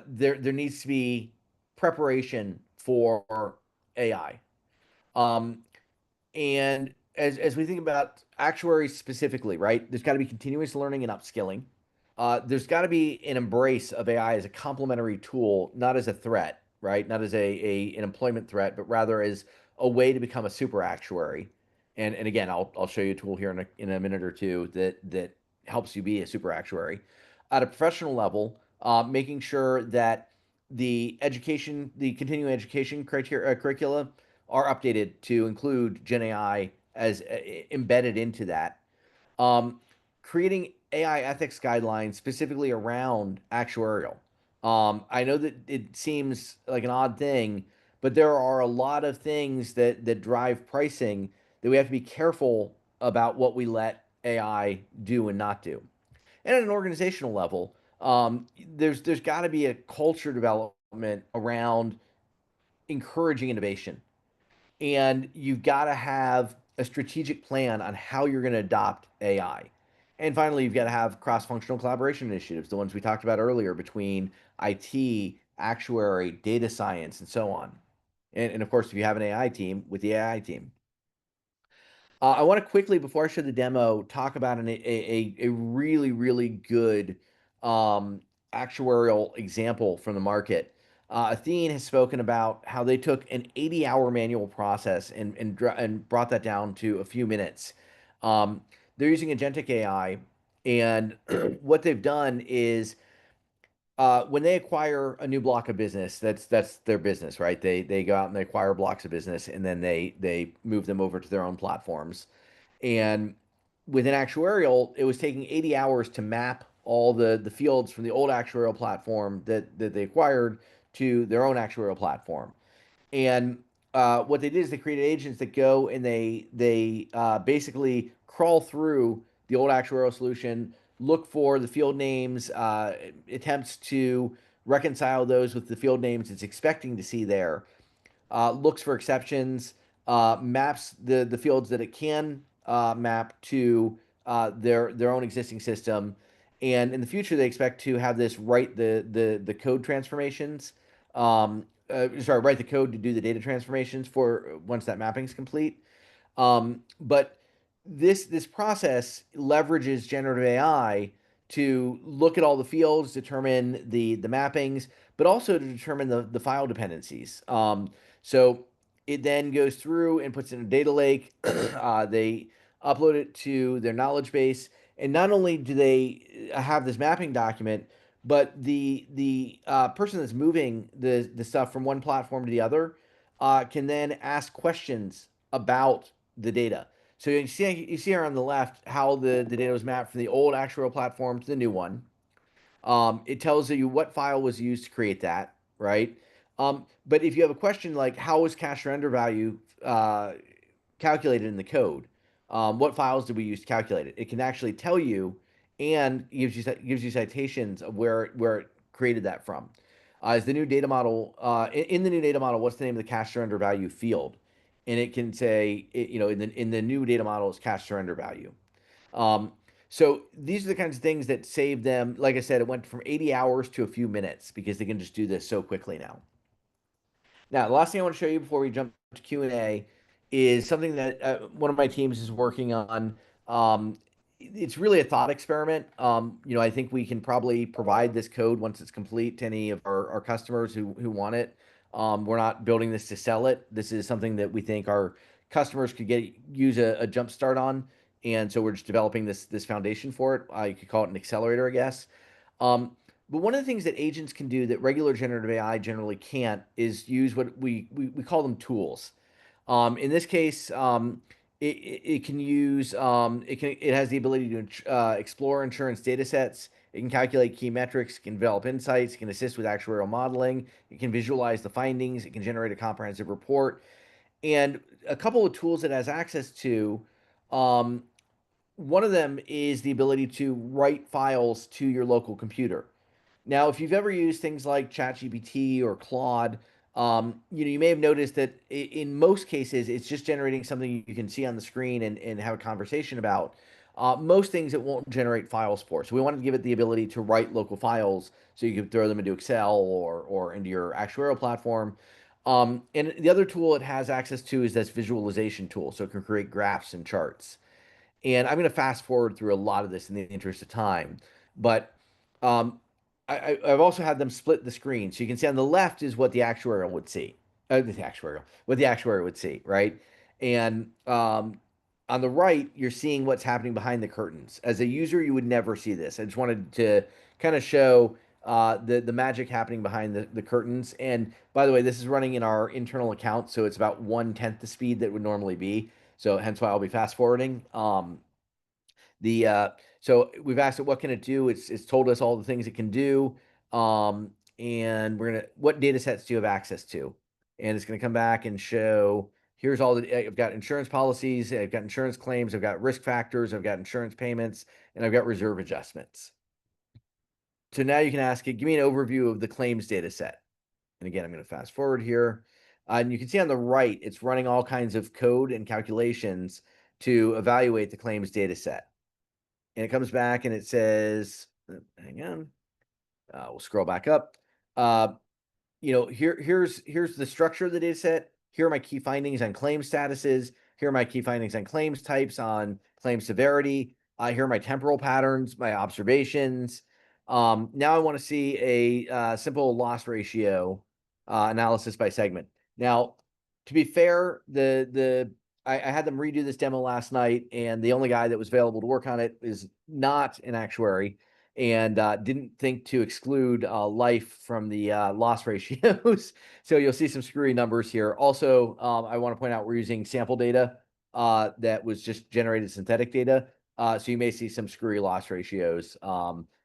there needs to be preparation for AI. Um, and as we think about actuaries specifically, right, there's got to be continuous learning and upskilling. There's got to be an embrace of AI as a complementary tool, not as a threat, right? Not as an employment threat, but rather as a way to become a super actuary. And again, I'll show you a tool here in a minute or two that helps you be a super actuary. At a professional level, making sure that the continuing education criteria curricula are updated to include Gen AI as embedded into that. Um, Creating AI ethics guidelines specifically around actuarial. I know that it seems like an odd thing, but there are a lot of things that drive pricing that we have to be careful about what we let AI do and not do. And at an organizational level, there's got to be a culture development around encouraging innovation, and you've got to have a strategic plan on how you're going to adopt AI. And finally, you've got to have cross-functional collaboration initiatives, the ones we talked about earlier between IT, actuary, data science, and so on. And of course, if you have an AI team, with the AI team. I want to quickly, before I show the demo, talk about a really good um, actuarial example from the market. Athene has spoken about how they took an 80-hour manual process and brought that down to a few minutes. They're using agentic AI, and what they've done is when they acquire a new block of business, that's their business, right? They go out and they acquire blocks of business, and then they move them over to their own platforms. And within actuarial, it was taking 80 hours to map all the fields from the old actuarial platform that they acquired to their own actuarial platform. And what they did is they created agents that go and they basically crawl through the old actuarial solution, look for the field names, attempts to reconcile those with the field names it's expecting to see there, looks for exceptions, maps the fields that it can map to their own existing system, and in the future they expect to have this write the code transformations. Write the code to do the data transformations for once that mapping is complete. But this process leverages generative AI to look at all the fields, determine the mappings, but also to determine the file dependencies. So it then goes through and puts in a data lake. They upload it to their knowledge base, and not only do they have this mapping document, but the person that's moving the stuff from one platform to the other can then ask questions about the data. So you see here on the left how the data was mapped from the old actuarial platform to the new one. It tells you what file was used to create that, right? But if you have a question like how was cash surrender value calculated in the code, what files did we use to calculate it? It can actually tell you and gives you citations of where it created that from. is the new data model. In the new data model, what's the name of the cash surrender value field? And it can say, in the new data model, it's cash surrender value. Um, so these are the kinds of things that save them. Like I said, it went from 80 hours to a few minutes because they can just do this so quickly now. Now, the last thing I want to show you before we jump to Q&A is something that one of my teams is working on. It's really a thought experiment. I think we can probably provide this code once it's complete to any of our customers who want it. We're not building this to sell it. This is something that we think our customers could use a jump start on. And so we're just developing this foundation for it. You could call it an accelerator, I guess. Um, but one of the things that agents can do that regular generative AI generally can't is use what we call them tools. In this case, it can use it has the ability to explore insurance data sets. It can calculate key metrics, it can develop insights, it can assist with actuarial modeling, it can visualize the findings, it can generate a comprehensive report. And a couple of tools it has access to, um, one of them is the ability to write files to your local computer. Now, if you've ever used things like ChatGPT or Claude, you may have noticed that in most cases, it's just generating something you can see on the screen and have a conversation about. Most things it won't generate files for. So we wanted to give it the ability to write local files so you could throw them into Excel or into your actuarial platform. And the other tool it has access to is this visualization tool. So it can create graphs and charts. And I'm going to fast forward through a lot of this in the interest of time. But um, I've also had them split the screen. So you can see on the left is what the actuarial would see. What the actuary would see, right? And on the right, you're seeing what's happening behind the curtains. As a user, you would never see this. I just wanted to kind of show the magic happening behind the curtains. And by the way, this is running in our internal account, so it's about 1/10 the speed that would normally be. So hence why I'll be fast forwarding. The So we've asked it what can it do. It's told us all the things it can do. And we're gonna what data sets do you have access to? And it's gonna come back and show here's all the I've got insurance policies, I've got insurance claims, I've got risk factors, I've got insurance payments, and I've got reserve adjustments. So now you can ask it, give me an overview of the claims data set. And again, I'm going to fast forward here. And you can see on the right, it's running all kinds of code and calculations to evaluate the claims data set. And it comes back and it says, hang on, we'll scroll back up. Here's the structure of the data set. Here are my key findings on claim statuses. Here are my key findings on claims types, on claim severity. Here are my temporal patterns, my observations. Now I want to see a simple loss ratio analysis by segment. Now, to be fair, I had them redo this demo last night, and the only guy that was available to work on it is not an actuary and didn't think to exclude life from the loss ratios. So you'll see some screwy numbers here. Also, I want to point out we're using sample data that was just generated synthetic data. So you may see some screwy loss ratios.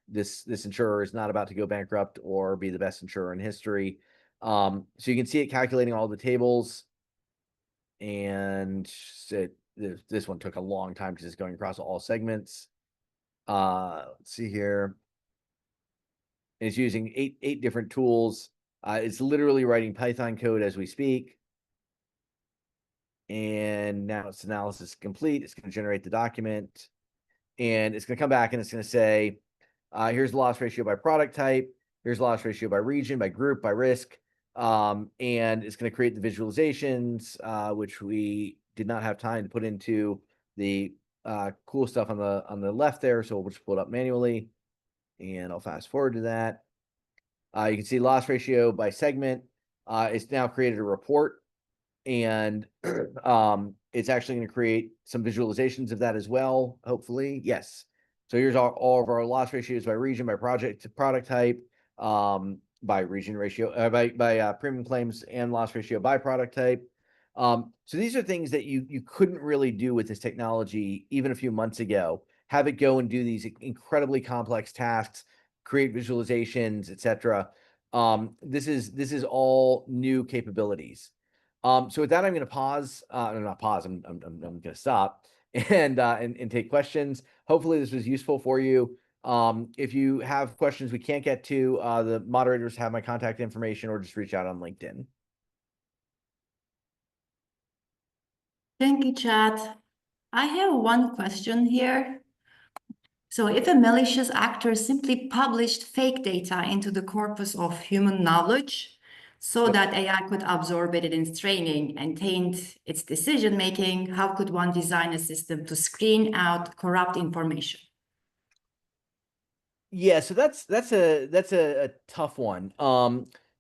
This insurer is not about to go bankrupt or be the best insurer in history. So you can see it calculating all the tables. And this one took a long time because it's going across all segments. Let's see here. It's using eight different tools. It's literally writing Python code as we speak. And now its analysis is complete. It's going to generate the document. And it's going to come back and it's going to say, here's the loss ratio by product type. Here's the loss ratio by region, by group, by risk. And it's going to create the visualizations, which we did not have time to put into the cool stuff on the left there. So we'll just pull it up manually. And I'll fast forward to that. You can see loss ratio by segment. It's now created a report, and it's actually going to create some visualizations of that as well, hopefully. Yes. So here's all of our loss ratios by region, by product type, by region ratio, by premium claims and loss ratio by product type. So these are things that you couldn't really do with this technology even a few months ago. Have it go and do these incredibly complex tasks, create visualizations, etc. This is all new capabilities. So with that, I'm going to pause. Not pause. I'm going to stop and take questions. Hopefully, this was useful for you. If you have questions we can't get to, the moderators have my contact information, or just reach out on LinkedIn. Thank you, Chad. I have one question here. So if a malicious actor simply published fake data into the corpus of human knowledge so Yep. that AI could absorb it in its training and taint its decision making, how could one design a system to screen out corrupt information? Yeah, so that's a tough one.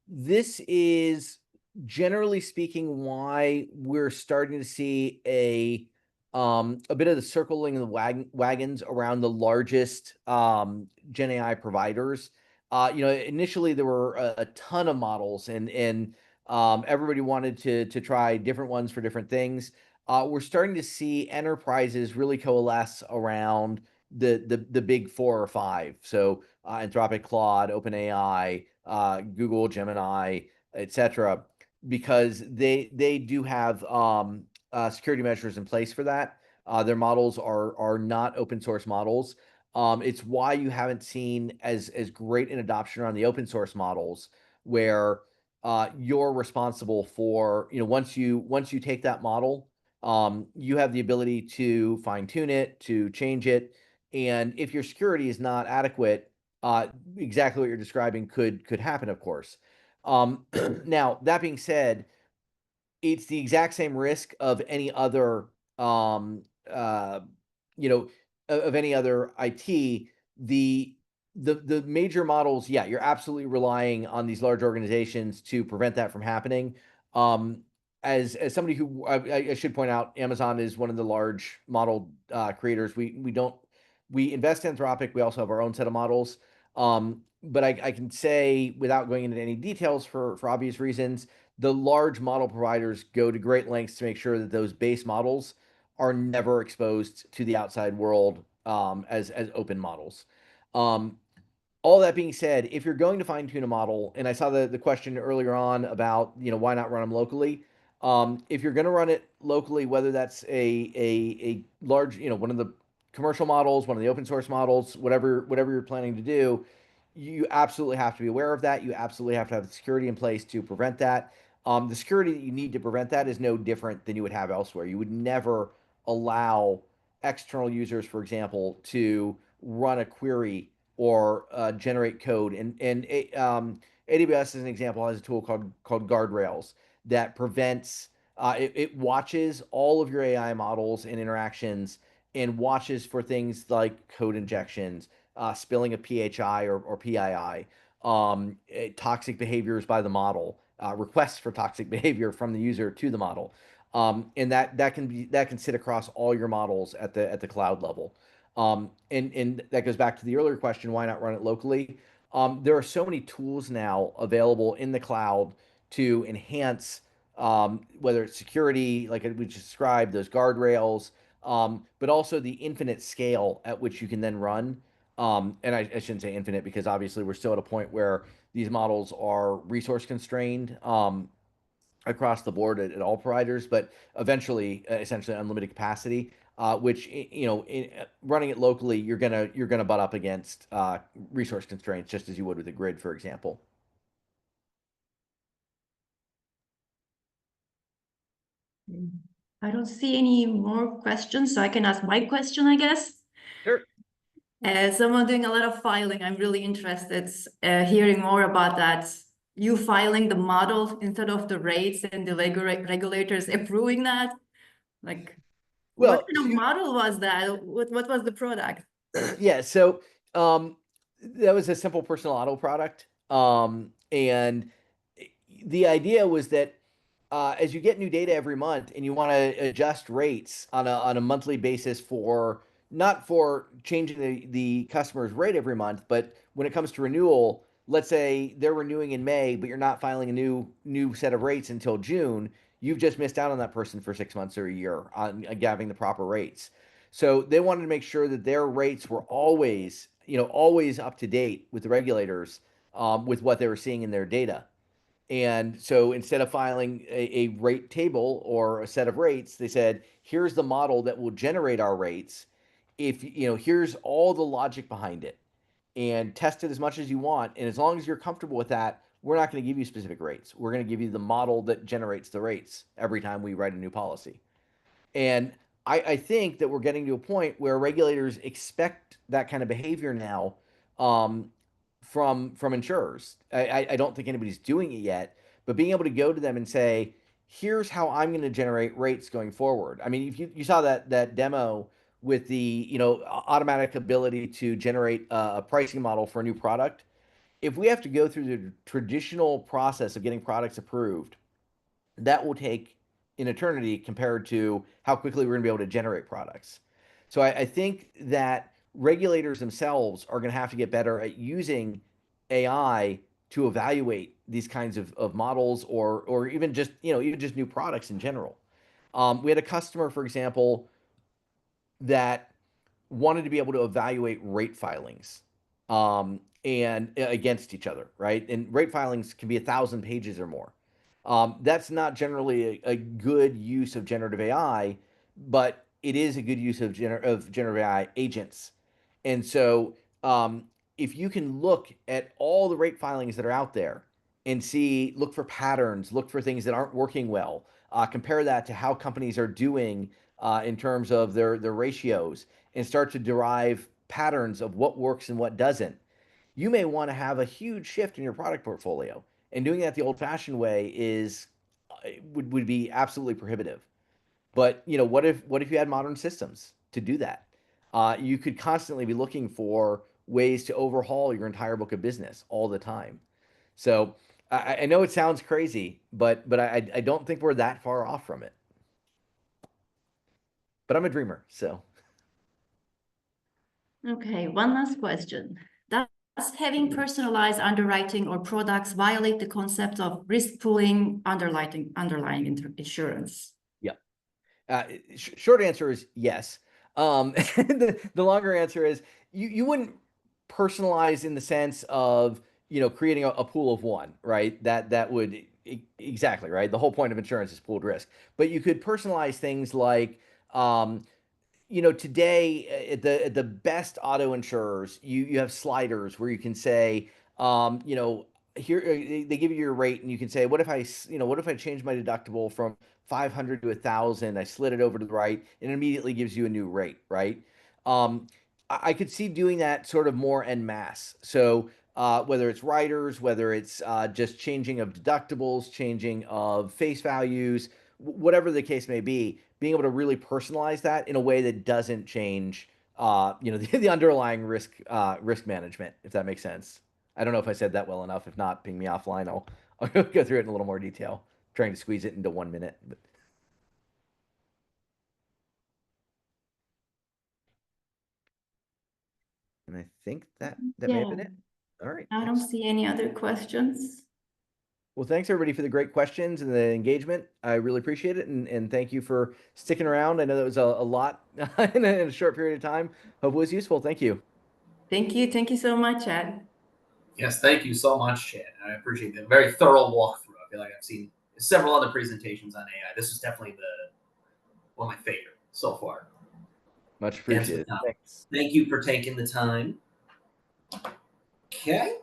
This is generally speaking why we're starting to see a bit of the circling of the wagons around the largest Gen AI providers. Initially there were a ton of models, and everybody wanted to try different ones for different things. We're starting to see enterprises really coalesce around the big four or five. So Anthropic, Claude, OpenAI, Google, Gemini, etc., because they do have security measures in place for that. Their models are not open source models. It's why you haven't seen as great an adoption on the open source models, where you're responsible for, once you take that model, you have the ability to fine tune it, to change it, and if your security is not adequate, exactly what you're describing could happen, of course. Now, that being said, it's the exact same risk of any other, uh, of any other IT. The major models, yeah, you're absolutely relying on these large organizations to prevent that from happening. As somebody who I should point out, Amazon is one of the large model creators. We invest in Anthropic. We also have our own set of models. But I can say, without going into any details for obvious reasons, the large model providers go to great lengths to make sure that those base models are never exposed to the outside world, as open models. Um, all that being said, if you're going to fine tune a model, and I saw the question earlier on about, why not run them locally? If you're going to run it locally, whether that's a large, one of the commercial models, one of the open source models, whatever you're planning to do, you absolutely have to be aware of that. You absolutely have to have the security in place to prevent that. The security that you need to prevent that is no different than you would have elsewhere. You would never allow external users, for example, to run a query or generate code. And AWS, as an example, has a tool called Guardrails that prevents, it watches all of your AI models and interactions, and watches for things like code injections, spilling of PHI or PII, toxic behaviors by the model, requests for toxic behavior from the user to the model. And that can sit across all your models at the cloud level. And that goes back to the earlier question, why not run it locally? There are so many tools now available in the cloud to enhance, whether it's security, like we just described, those guardrails, but also the infinite scale at which you can then run. And I shouldn't say infinite, because obviously we're still at a point where these models are resource constrained, across the board at all providers, but eventually, essentially unlimited capacity. Which, running it locally, you're gonna butt up against resource constraints, just as you would with a grid, for example. I don't see any more questions, so I can ask my question, I guess. Sure. Someone doing a lot of filing. I'm really interested hearing more about that. You filing the model instead of the rates, and the regulators approving that. Like, what Well, kind of model was that? What was the product? yeah, so that was a simple personal auto product. And the idea was that, as you get new data every month and you want to adjust rates on a monthly basis, for not for changing the customer's rate every month, but when it comes to renewal, let's say they're renewing in May, but you're not filing a new set of rates until June, you've just missed out on that person for 6 months or a year on having the proper rates. So they wanted to make sure that their rates were always up to date with the regulators, with what they were seeing in their data. And so instead of filing a rate table or a set of rates, they said, here's the model that will generate our rates. If here's all the logic behind it. and test it as much as you want. And as long as you're comfortable with that, we're not going to give you specific rates. We're going to give you the model that generates the rates every time we write a new policy. And I think that we're getting to a point where regulators expect that kind of behavior now, um, from insurers. I don't think anybody's doing it yet, but being able to go to them and say, here's how I'm going to generate rates going forward. I mean, if you saw that demo with the automatic ability to generate a pricing model for a new product, if we have to go through the traditional process of getting products approved, that will take an eternity compared to how quickly we're going to be able to generate products. So I think that regulators themselves are going to have to get better at using AI to evaluate these kinds of models, or even just new products in general. We had a customer, for example, that wanted to be able to evaluate rate filings, and against each other, right? And rate filings can be 1,000 pages or more. That's not generally a good use of generative AI, but it is a good use of generative AI agents. And so, if you can look at all the rate filings that are out there and look for patterns, look for things that aren't working well, compare that to how companies are doing in terms of their ratios, and start to derive patterns of what works and what doesn't, you may want to have a huge shift in your product portfolio. And doing that the old-fashioned way would be absolutely prohibitive. But what if you had modern systems to do that? You could constantly be looking for ways to overhaul your entire book of business all the time. So I know it sounds crazy, but I don't think we're that far off from it. But I'm a dreamer, so. Okay, one last question. Does having personalized underwriting or products violate the concept of risk pooling underlying insurance? Yeah. Short answer is yes. The longer answer is you wouldn't personalize in the sense of creating a pool of one, right? That would exactly, right. The whole point of insurance is pooled risk, but you could personalize things like, today at the best auto insurers, you have sliders where you can say, here they give you your rate, and you can say, what if I change my deductible from 500 to 1,000? I slid it over to the right, and it immediately gives you a new rate, right? I could see doing that sort of more en masse. So whether it's riders, whether it's just changing of deductibles, changing of face values, whatever the case may be, being able to really personalize that in a way that doesn't change, the underlying risk management, if that makes sense. I don't know if I said that well enough. If not, ping me offline. I'll go through it in a little more detail, trying to squeeze it into 1 minute. But. And I think that may have been it. All right. I don't see any other questions. Well, thanks everybody for the great questions and the engagement. I really appreciate it. And thank you for sticking around. I know that was a lot in a short period of time. Hope it was useful. Thank you. Thank you. Thank you so much, Ed. Yes, thank you so much, Chad. I appreciate that. Very thorough walkthrough. I feel like I've seen several other presentations on AI. This is definitely one of my favorite so far. Much appreciated. Thanks. Thank you for taking the time. Okay.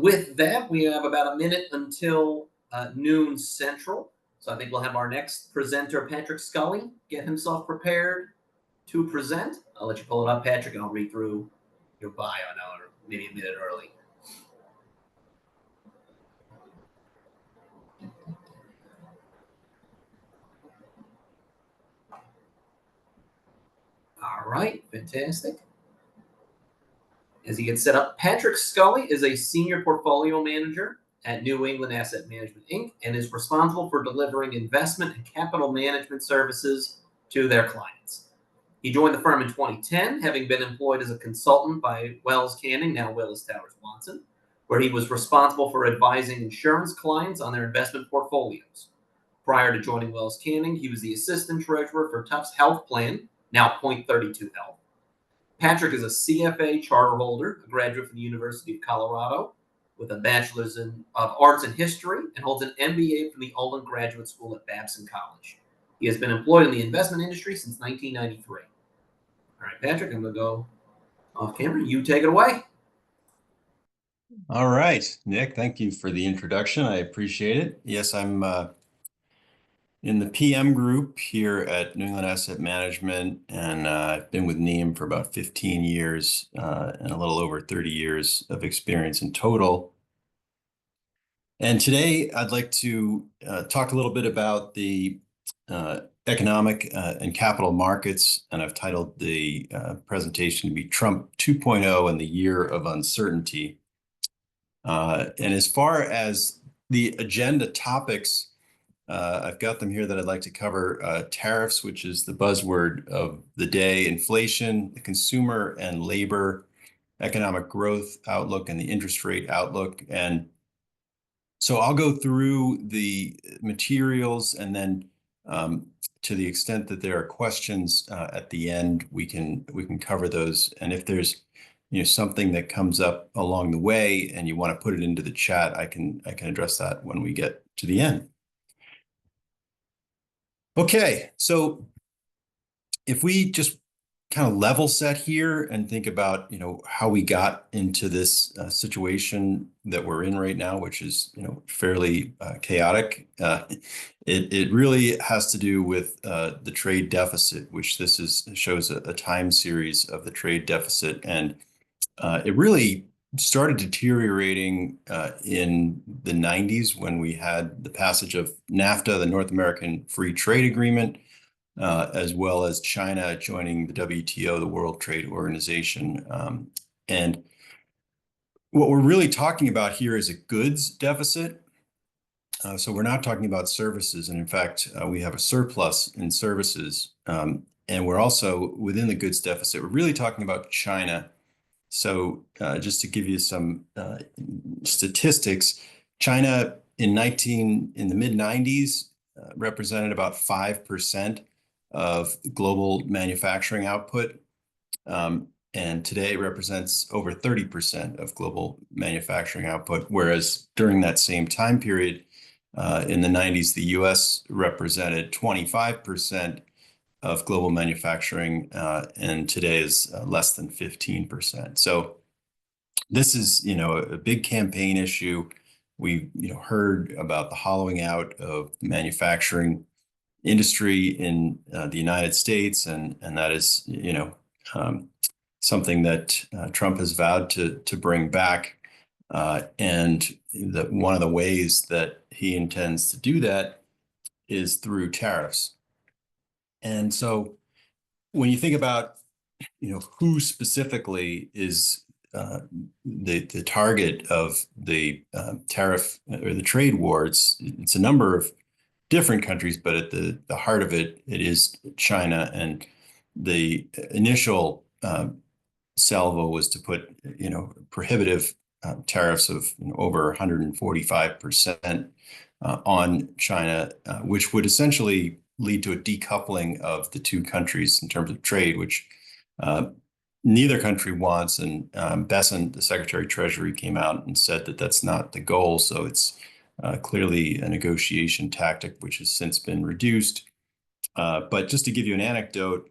With that, we have about a minute until noon Central. So I think we'll have our next presenter, Patrick Scully, get himself prepared to present. I'll let you pull it up, Patrick, and I'll read through your bio now, or maybe a minute early. All right, fantastic. As he gets set up, Patrick Scully is a senior portfolio manager at New England Asset Management, Inc., and is responsible for delivering investment and capital management services to their clients. He joined the firm in 2010, having been employed as a consultant by Wells Canning, now Willis Towers Watson, where he was responsible for advising insurance clients on their investment portfolios. Prior to joining Wells Canning, he was the assistant treasurer for Tufts Health Plan, now Point32 Health. Patrick is a CFA charter holder, a graduate from the University of Colorado with a bachelor's of arts in history, and holds an MBA from the Olin Graduate School at Babson College. He has been employed in the investment industry since 1993. All right, Patrick, I'm going to go off camera. You take it away. All right, Nick, thank you for the introduction. I appreciate it. Yes, I'm in the PM group here at New England Asset Management, and I've been with NEAM for about 15 years and a little over 30 years of experience in total. And today I'd like to talk a little bit about the economic and capital markets, and I've titled the presentation to be Trump 2.0 and the Year of Uncertainty. And as far as the agenda topics, I've got them here that I'd like to cover. Tariffs, which is the buzzword of the day, inflation, the consumer and labor, economic growth outlook, and the interest rate outlook. And so I'll go through the materials, and then to the extent that there are questions at the end, we can cover those. And if there's something that comes up along the way and you want to put it into the chat, I can address that when we get to the end. Okay, so if we just kind of level set here and think about how we got into this situation that we're in right now, which is fairly chaotic. It really has to do with the trade deficit, which shows a time series of the trade deficit, and it really started deteriorating in the 90s when we had the passage of NAFTA, the North American Free Trade Agreement, as well as China joining the WTO, the World Trade Organization. And what we're really talking about here is a goods deficit. So we're not talking about services. And in fact, we have a surplus in services. And we're also within the goods deficit. We're really talking about China. So just to give you some statistics, China in the mid 90s represented about 5% of global manufacturing output, and today represents over 30% of global manufacturing output, whereas during that same time period in the 90s, the US represented 25% of global manufacturing, and today is less than 15%. So this is, a big campaign issue. We, heard about the hollowing out of the manufacturing industry in the United States, and that is, something that Trump has vowed to bring back. And one of the ways that he intends to do that is through tariffs. And so when you think about, who specifically is the target of the tariff or the trade war, it's a number of different countries, but at the heart of it, it is China. And the initial salvo was to put, prohibitive tariffs of over 145% on China, which would essentially lead to a decoupling of the two countries in terms of trade, which neither country wants. And Besant, the Secretary of Treasury, came out and said that that's not the goal. So it's clearly a negotiation tactic, which has since been reduced. But just to give you an anecdote,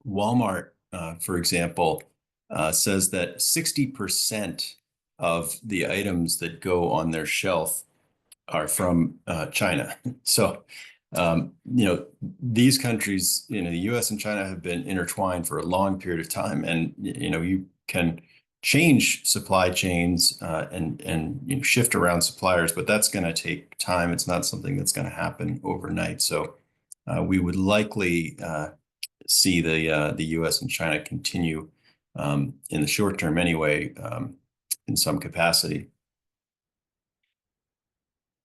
Walmart, for example, says that 60% of the items that go on their shelf are from China. So, these countries, the US and China have been intertwined for a long period of time. And, you can change supply chains and shift around suppliers, but that's going to take time. It's not something that's going to happen overnight. So we would likely see the US and China continue in the short term anyway, in some capacity.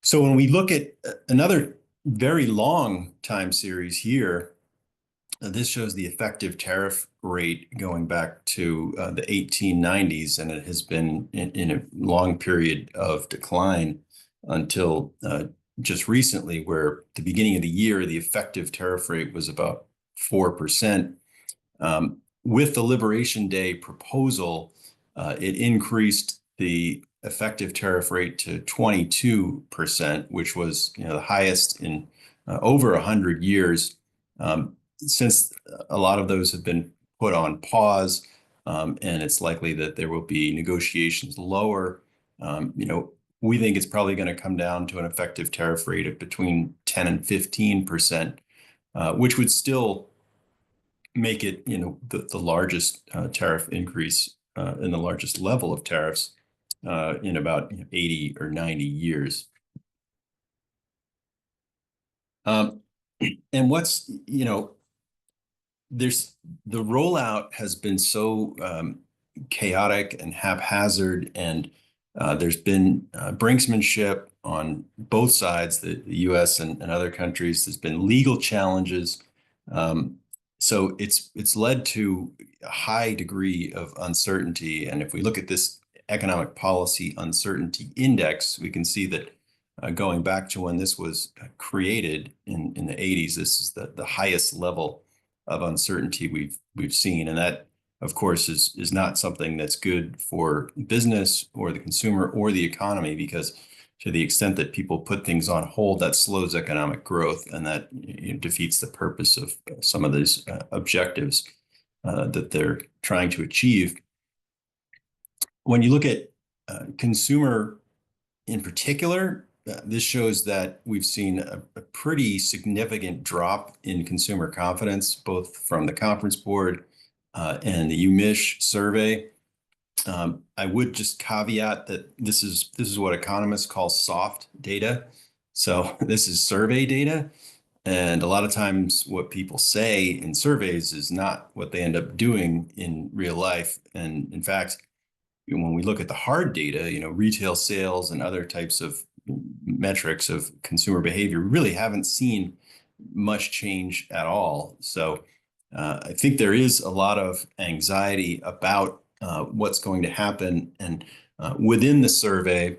So when we look at another very long time series here, this shows the effective tariff rate going back to the 1890s, and it has been in a long period of decline until just recently, where at the beginning of the year, the effective tariff rate was about 4%. With the Liberation Day proposal, it increased the effective tariff rate to 22%, which was the highest in over 100 years. Since a lot of those have been put on pause, and it's likely that there will be negotiations lower. We think it's probably going to come down to an effective tariff rate of between 10 and 15%, which would still make it, the largest tariff increase and the largest level of tariffs in about 80 or 90 years. And what's, there's the rollout has been so chaotic and haphazard, and there's been brinksmanship on both sides, the US and other countries. There's been legal challenges. So it's led to a high degree of uncertainty. And if we look at this economic policy uncertainty index, we can see that going back to when this was created in the 80s, this is the highest level of uncertainty we've seen. And that, of course, is not something that's good for business or the consumer or the economy, because to the extent that people put things on hold, that slows economic growth, and that defeats the purpose of some of these objectives that they're trying to achieve. When you look at consumer in particular, this shows that we've seen a pretty significant drop in consumer confidence, both from the Conference Board and the UMich survey. I would just caveat that this is what economists call soft data. So this is survey data. And a lot of times what people say in surveys is not what they end up doing in real life. And in fact, when we look at the hard data, retail sales and other types of metrics of consumer behavior, really haven't seen much change at all. So I think there is a lot of anxiety about what's going to happen. And within the survey,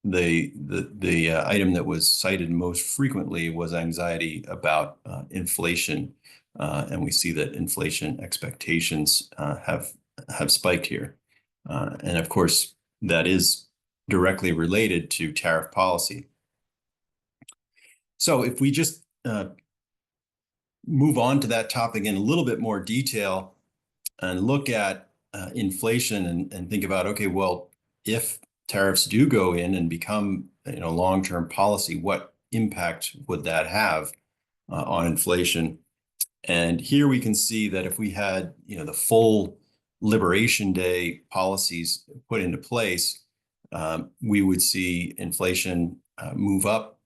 the item that was cited most frequently was anxiety about inflation. And we see that inflation expectations have spiked here. And of course, that is directly related to tariff policy. So if we just move on to that topic in a little bit more detail and look at inflation and think about, okay, well, if tariffs do go in and become long-term policy, what impact would that have on inflation? And here we can see that if we had the full Liberation Day policies put into place, we would see inflation move up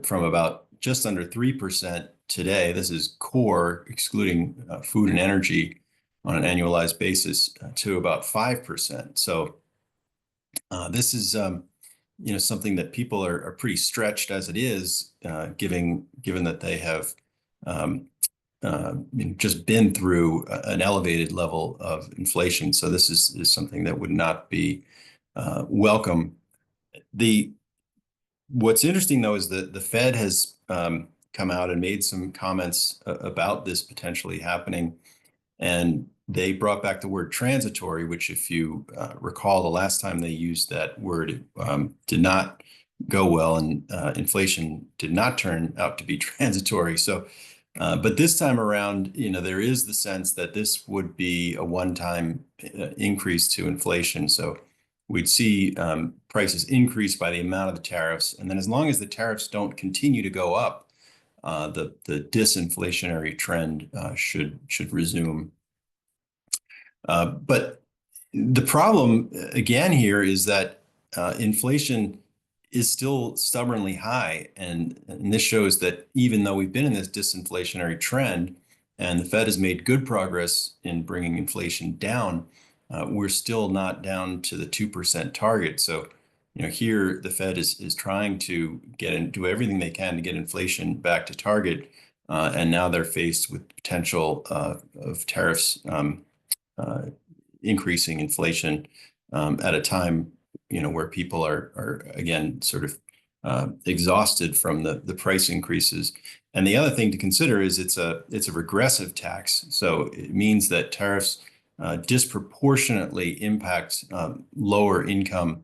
from about just under 3% today. This is core, excluding food and energy, on an annualized basis to about 5%. So this is something that people are pretty stretched as it is, given that they have just been through an elevated level of inflation. So this is something that would not be welcome. What's interesting, though, is that the Fed has come out and made some comments about this potentially happening. And they brought back the word transitory, which, if you recall, the last time they used that word did not go well, and inflation did not turn out to be transitory. So, but this time around, there is the sense that this would be a one-time increase to inflation. So we'd see prices increase by the amount of the tariffs. And then as long as the tariffs don't continue to go up, the disinflationary trend should resume. But the problem, again, here is that inflation is still stubbornly high. And this shows that even though we've been in this disinflationary trend and the Fed has made good progress in bringing inflation down, we're still not down to the 2% target. So, here the Fed is trying to do everything they can to get inflation back to target. And now they're faced with potential of tariffs increasing inflation at a time, where people are again sort of exhausted from the price increases. And the other thing to consider is it's a regressive tax. So it means that tariffs disproportionately impact lower income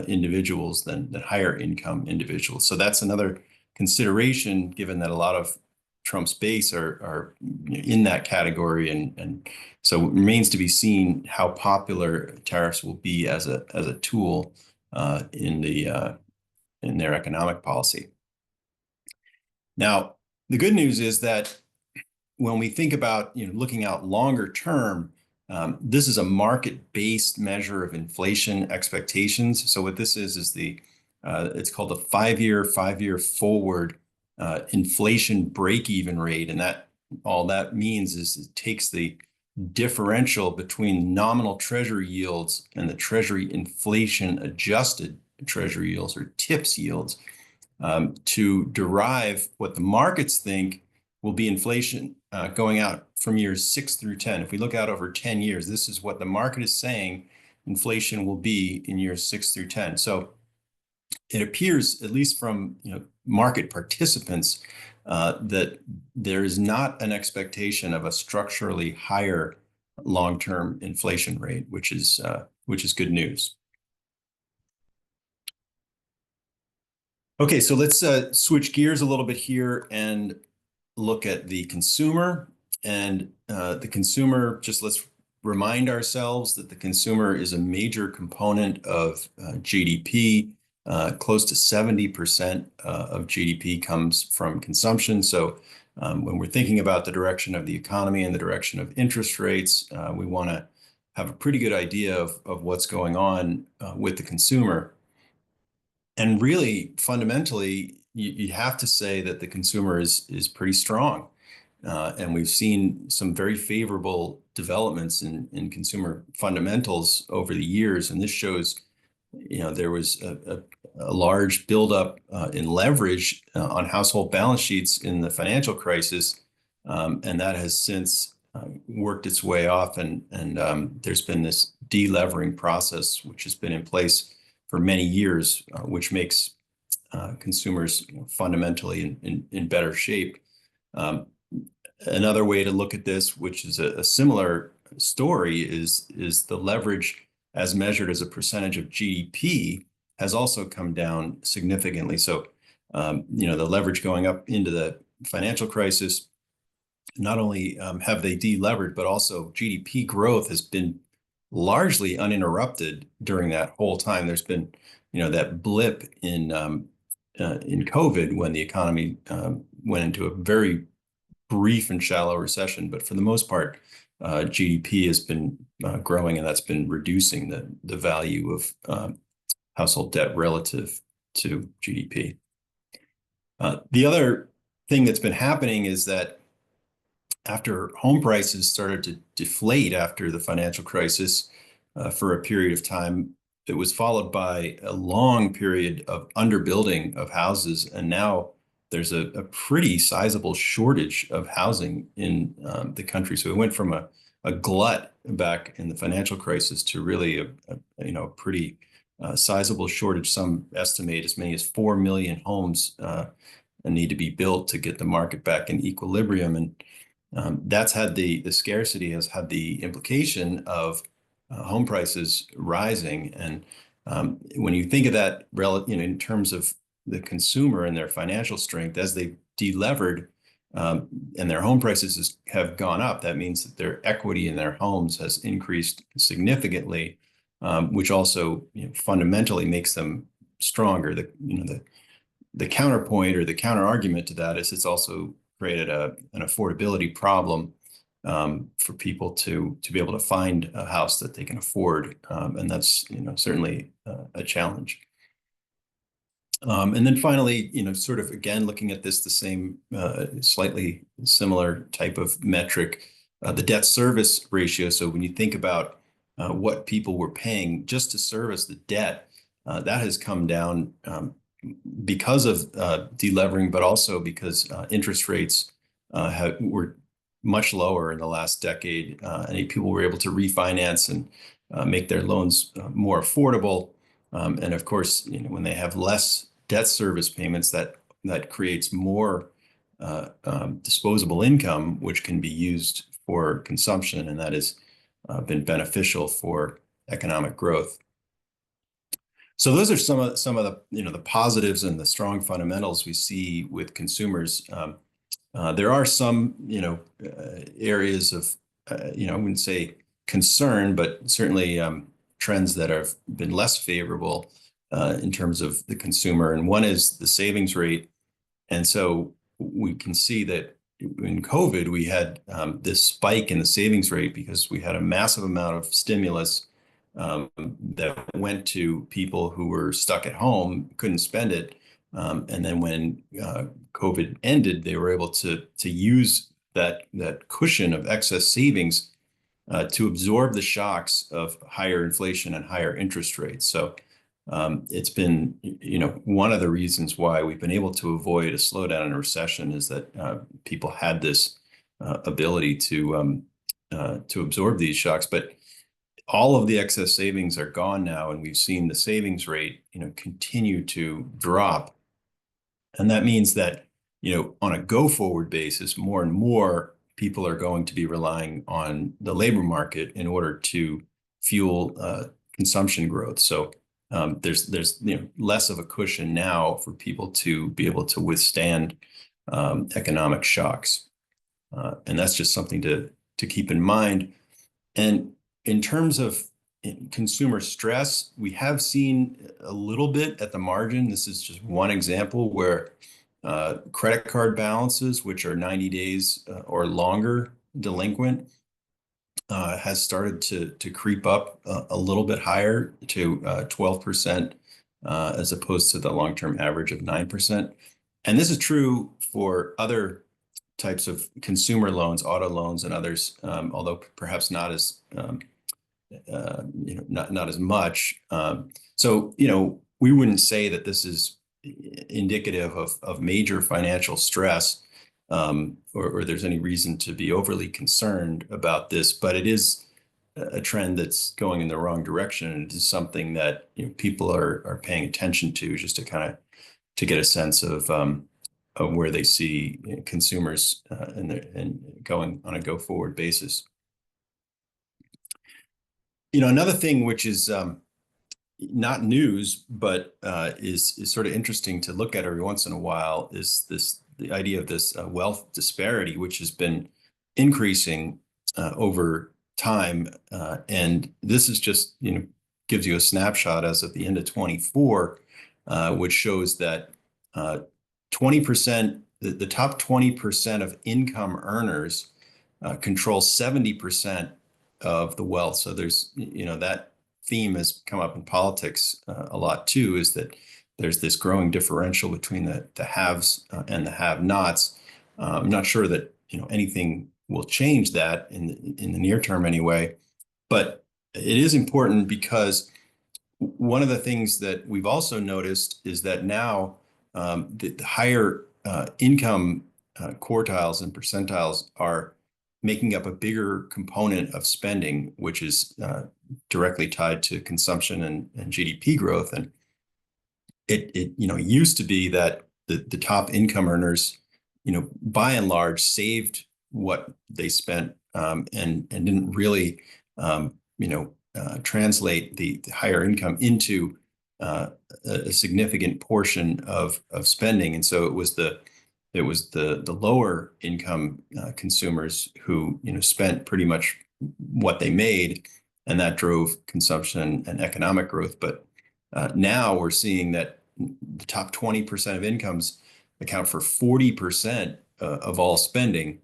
individuals than higher income individuals. So that's another consideration, given that a lot of Trump's base are in that category, and so it remains to be seen how popular tariffs will be as a tool in their economic policy. Now, the good news is that when we think about looking out longer term, this is a market-based measure of inflation expectations. So what this is it's called a five-year forward inflation break-even rate, and that all that means is it takes the differential between nominal treasury yields and the treasury inflation adjusted treasury yields, or TIPS yields, to derive what the markets think will be inflation going out from years 6 through 10. If we look out over 10 years, this is what the market is saying inflation will be in years 6 through 10. So it appears, at least from market participants, that there is not an expectation of a structurally higher long-term inflation rate, which is good news. Okay, so let's switch gears a little bit here and look at the consumer. And the consumer, just let's remind ourselves that the consumer is a major component of GDP. Close to 70% of GDP comes from consumption. So when we're thinking about the direction of the economy and the direction of interest rates, we want to have a pretty good idea of what's going on with the consumer. And really, fundamentally, you have to say that the consumer is pretty strong. And we've seen some very favorable developments in consumer fundamentals over the years. And this shows, there was a large buildup in leverage on household balance sheets in the financial crisis. And that has since worked its way off. And there's been this delevering process, which has been in place for many years, which makes consumers fundamentally in better shape. Another way to look at this, which is a similar story, is the leverage as measured as a percentage of GDP has also come down significantly. So, the leverage going up into the financial crisis, not only have they delevered, but also GDP growth has been largely uninterrupted during that whole time. There's been, that blip in COVID when the economy went into a very brief and shallow recession, but for the most part, GDP has been growing, and that's been reducing the value of household debt relative to GDP. The other thing that's been happening is that after home prices started to deflate after the financial crisis for a period of time, it was followed by a long period of underbuilding of houses, and now there's a pretty sizable shortage of housing in the country. So we went from a glut back in the financial crisis to really a pretty sizable shortage. Some estimate as many as 4 million homes need to be built to get the market back in equilibrium. And that's had the scarcity has had the implication of home prices rising. And when you think of that, in terms of the consumer and their financial strength, as they delevered and their home prices have gone up, that means that their equity in their homes has increased significantly, which also fundamentally makes them stronger. The counterpoint or the counter argument to that is it's also created an affordability problem for people to be able to find a house that they can afford, and that's certainly a challenge. And then finally, sort of again looking at this the same slightly similar type of metric, the debt service ratio. So when you think about what people were paying just to service the debt, that has come down because of delevering, but also because interest rates were much lower in the last decade, and people were able to refinance and make their loans more affordable. And of course, when they have less debt service payments, that creates more disposable income, which can be used for consumption, and that has been beneficial for economic growth. So those are some of the the positives and the strong fundamentals we see with consumers. There are some, areas of, I wouldn't say concern, but certainly trends that have been less favorable in terms of the consumer. And one is the savings rate. And so we can see that in COVID, we had this spike in the savings rate because we had a massive amount of stimulus that went to people who were stuck at home, couldn't spend it. And then when COVID ended, they were able to use that cushion of excess savings to absorb the shocks of higher inflation and higher interest rates. So it's been, one of the reasons why we've been able to avoid a slowdown in a recession is that people had this ability to absorb these shocks. But all of the excess savings are gone now, and we've seen the savings rate, continue to drop. And that means that, on a go-forward basis, more and more people are going to be relying on the labor market in order to fuel consumption growth. So there's less of a cushion now for people to be able to withstand economic shocks, and that's just something to keep in mind. And in terms of consumer stress, we have seen a little bit at the margin. This is just one example where credit card balances, which are 90 days or longer delinquent, has started to creep up a little bit higher to 12% as opposed to the long-term average of 9%. And this is true for other types of consumer loans, auto loans, and others, although perhaps not as not as much. So we wouldn't say that this is indicative of major financial stress, or there's any reason to be overly concerned about this, but it is a trend that's going in the wrong direction, and it is something that people are paying attention to, just to kind of to get a sense of where they see consumers and going on a go forward basis. Another thing which is not news, but is sort of interesting to look at every once in a while is the idea of this wealth disparity, which has been increasing over time. And this is just, gives you a snapshot as of the end of 24, which shows that 20%, the top 20% of income earners control 70% of the wealth. So there's, that theme has come up in politics a lot too, is that there's this growing differential between the haves and the have-nots. I'm not sure that anything will change that in the near term anyway, but it is important because one of the things that we've also noticed is that now the higher income quartiles and percentiles are making up a bigger component of spending, which is directly tied to consumption and GDP growth. And it used to be that the top income earners, by and large, saved what they spent and didn't really, translate the higher income into a significant portion of spending. And so it was the lower income consumers who spent pretty much what they made, and that drove consumption and economic growth. But now we're seeing that the top 20% of incomes account for 40% of all spending,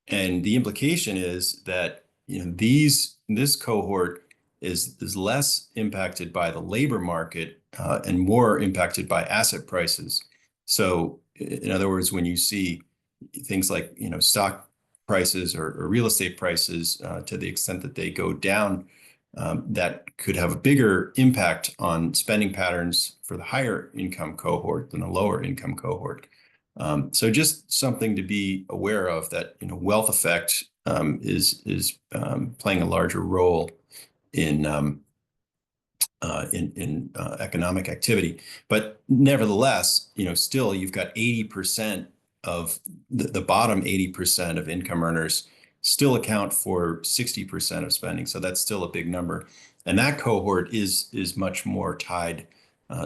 and the implication is that this cohort is less impacted by the labor market and more impacted by asset prices. So in other words, when you see things like stock prices or real estate prices, to the extent that they go down, that could have a bigger impact on spending patterns for the higher income cohort than the lower income cohort. So just something to be aware of, that wealth effect is playing a larger role in economic activity. But nevertheless, still you've got 80% of the bottom 80% of income earners still account for 60% of spending. So that's still a big number. And that cohort is much more tied,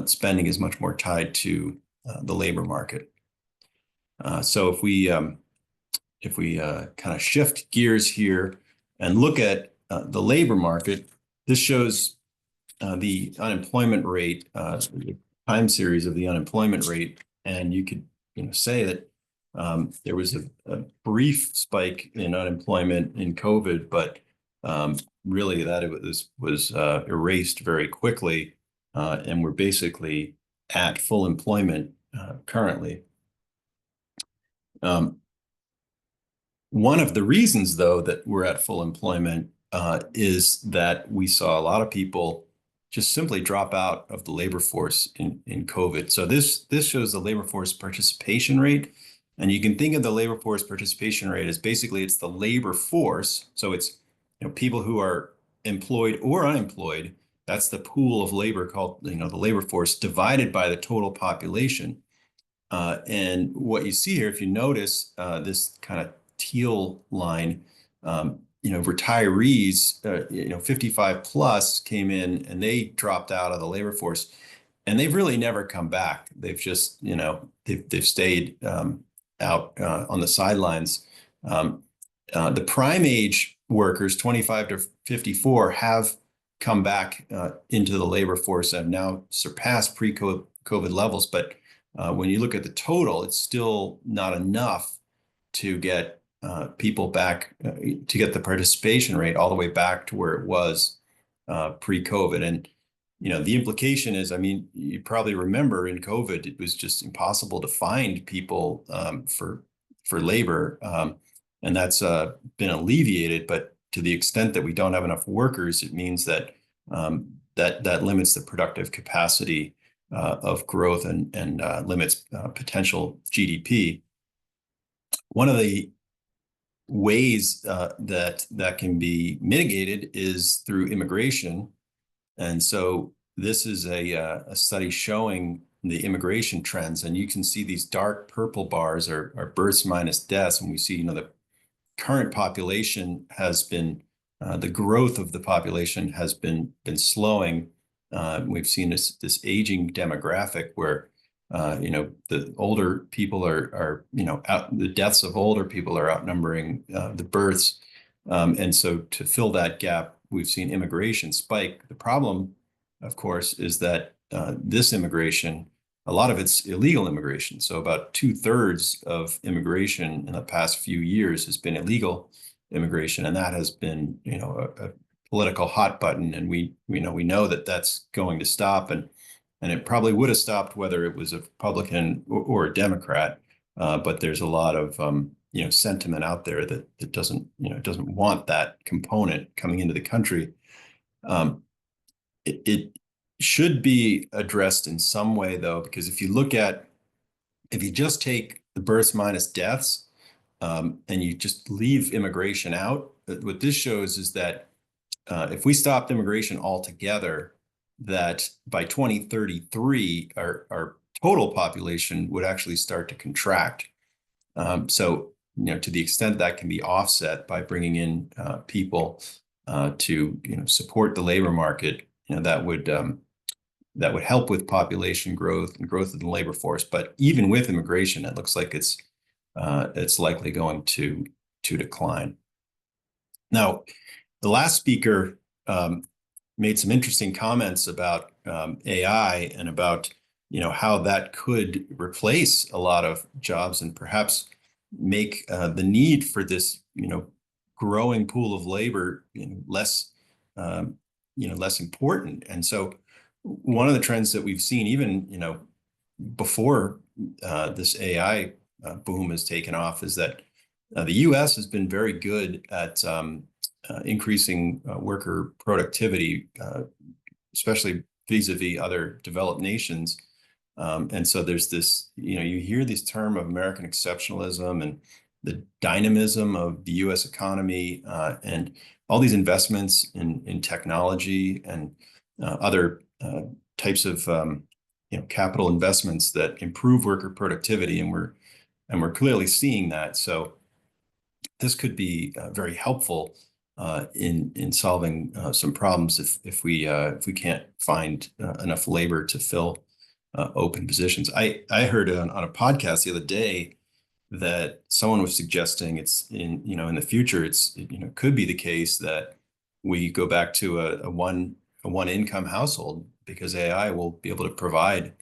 spending is much more tied to the labor market. So if we kind of shift gears here and look at the labor market, this shows the unemployment rate, the time series of the unemployment rate, and you could say that there was a brief spike in unemployment in COVID, but really that it was erased very quickly, and we're basically at full employment currently. One of the reasons, though, that we're at full employment is that we saw a lot of people just simply drop out of the labor force in COVID. So this shows the labor force participation rate. And you can think of the labor force participation rate as basically it's the labor force. So it's people who are employed or unemployed. That's the pool of labor called the labor force divided by the total population. And what you see here, if you notice this kind of teal line, retirees, 55 plus came in and they dropped out of the labor force, and they've really never come back. They've just, they've stayed out on the sidelines. The prime age workers, 25 to 54, have come back into the labor force and now surpassed pre-COVID levels. But when you look at the total, it's still not enough to get people back, to get the participation rate all the way back to where it was pre-COVID. And, the implication is, you probably remember in COVID, it was just impossible to find people for labor. And that's been alleviated. But to the extent that we don't have enough workers, it means that that limits the productive capacity of growth and limits potential GDP. One of the ways that can be mitigated is through immigration. And so this is a study showing the immigration trends, and you can see these dark purple bars are births minus deaths, and we see the current population has been the growth of the population has been slowing. We've seen this aging demographic where the older people are the deaths of older people are outnumbering the births, and so to fill that gap, we've seen immigration spike. The problem, of course, is that this immigration, a lot of it's illegal immigration. So about 2/3 of immigration in the past few years has been illegal immigration, and that has been a political hot button, and we know that that's going to stop, and it probably would have stopped whether it was a Republican or a Democrat, but there's a lot of sentiment out there that doesn't want that component coming into the country. It should be addressed in some way, though, because if you just take the births minus deaths and you just leave immigration out, what this shows is that if we stopped immigration altogether, that by 2033, our total population would actually start to contract. So, to the extent that can be offset by bringing in people to support the labor market, that would help with population growth and growth of the labor force. But even with immigration, it looks like it's likely going to decline. Now, the last speaker made some interesting comments about AI and about how that could replace a lot of jobs and perhaps make the need for this growing pool of labor less less important. And so one of the trends that we've seen even before this AI boom has taken off is that the U.S. has been very good at increasing worker productivity, especially vis-a-vis other developed nations. And so there's this, you hear this term of American exceptionalism and the dynamism of the U.S. economy and all these investments in technology and other types of capital investments that improve worker productivity, and we're clearly seeing that. So this could be very helpful in solving some problems if we can't find enough labor to fill open positions. I heard on a podcast the other day that someone was suggesting in the future, could be the case that we go back to a one income household because AI will be able to provide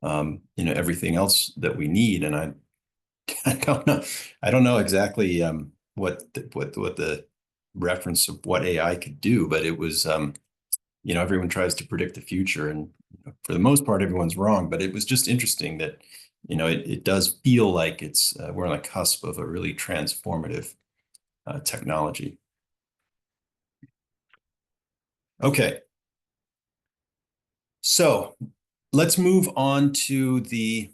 everything else that we need. And I don't know exactly what the reference of what AI could do, but it was everyone tries to predict the future, and for the most part, everyone's wrong. But it was just interesting that it does feel like we're on the cusp of a really transformative technology. Okay, so let's move on to the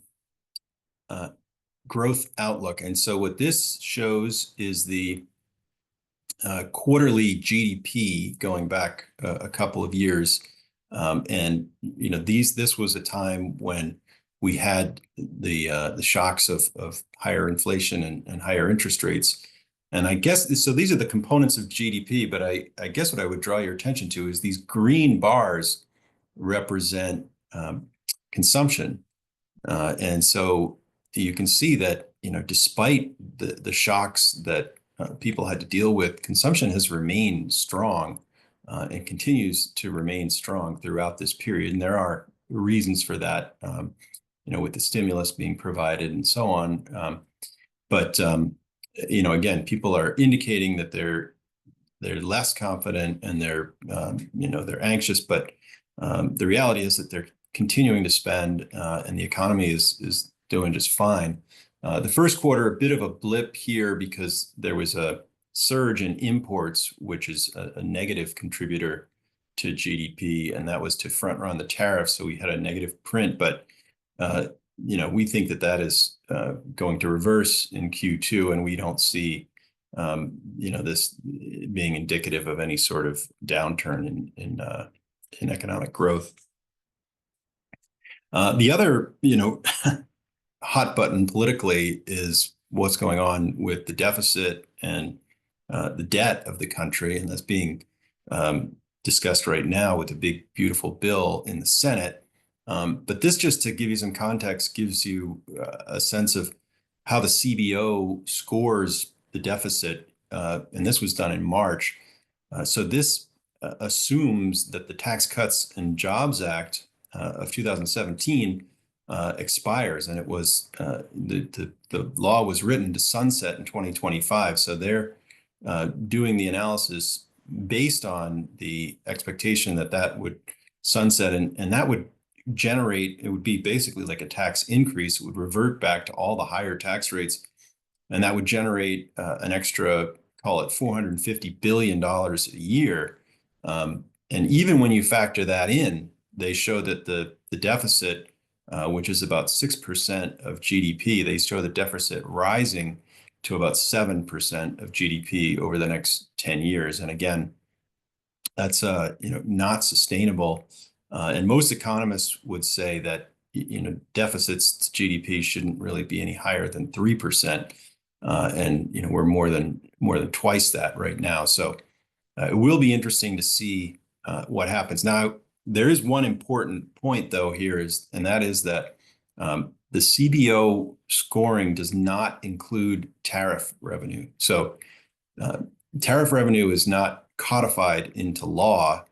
growth outlook. And so what this shows is the quarterly GDP going back a couple of years. And this was a time when we had the shocks of higher inflation and higher interest rates. And I guess so these are the components of GDP, but I guess what I would draw your attention to is these green bars represent consumption. And so you can see that, despite the shocks that people had to deal with, consumption has remained strong and continues to remain strong throughout this period. And there are reasons for that, with the stimulus being provided and so on. But again, people are indicating that they're less confident and they're anxious, but the reality is that they're continuing to spend and the economy is doing just fine. The first quarter, a bit of a blip here because there was a surge in imports, which is a negative contributor to GDP, and that was to front run the tariffs. So we had a negative print, but we think that is going to reverse in Q2, and we don't see this being indicative of any sort of downturn in economic growth. The other, hot button politically is what's going on with the deficit and the debt of the country, and that's being discussed right now with a big, beautiful bill in the Senate. But this, just to give you some context, gives you a sense of how the CBO scores the deficit, and this was done in March. So this assumes that the Tax Cuts and Jobs Act of 2017 expires, and it was the law was written to sunset in 2025. So they're doing the analysis based on the expectation that would sunset, and that would it would be basically like a tax increase. It would revert back to all the higher tax rates, and that would generate an extra, call it $450 billion a year. And even when you factor that in, they show that the deficit, which is about 6% of GDP, they show the deficit rising to about 7% of GDP over the next 10 years. And again, that's not sustainable. And most economists would say that deficits to GDP shouldn't really be any higher than 3%. And we're more than twice that right now. So it will be interesting to see what happens. Now, there is one important point though here and that is that the CBO scoring does not include tariff revenue. So tariff revenue is not codified into law,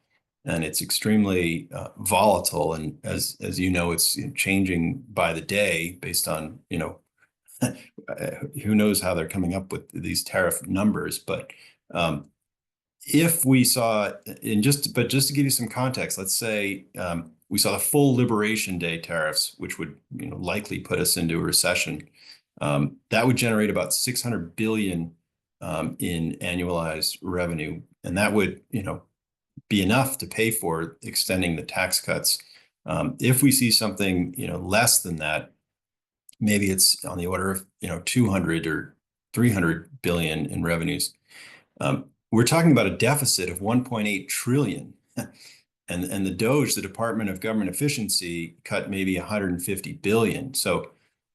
and it's extremely volatile. And as you know, it's changing by the day based on, who knows how they're coming up with these tariff numbers. But if we saw, just to give you some context, let's say we saw the full Liberation Day tariffs, which would likely put us into a recession. That would generate about $600 billion in annualized revenue, and that would be enough to pay for extending the tax cuts. If we see something less than that, maybe it's on the order of 200 or 300 billion in revenues. We're talking about a deficit of 1.8 trillion. And the DOGE, the Department of Government Efficiency, cut maybe 150 billion. So,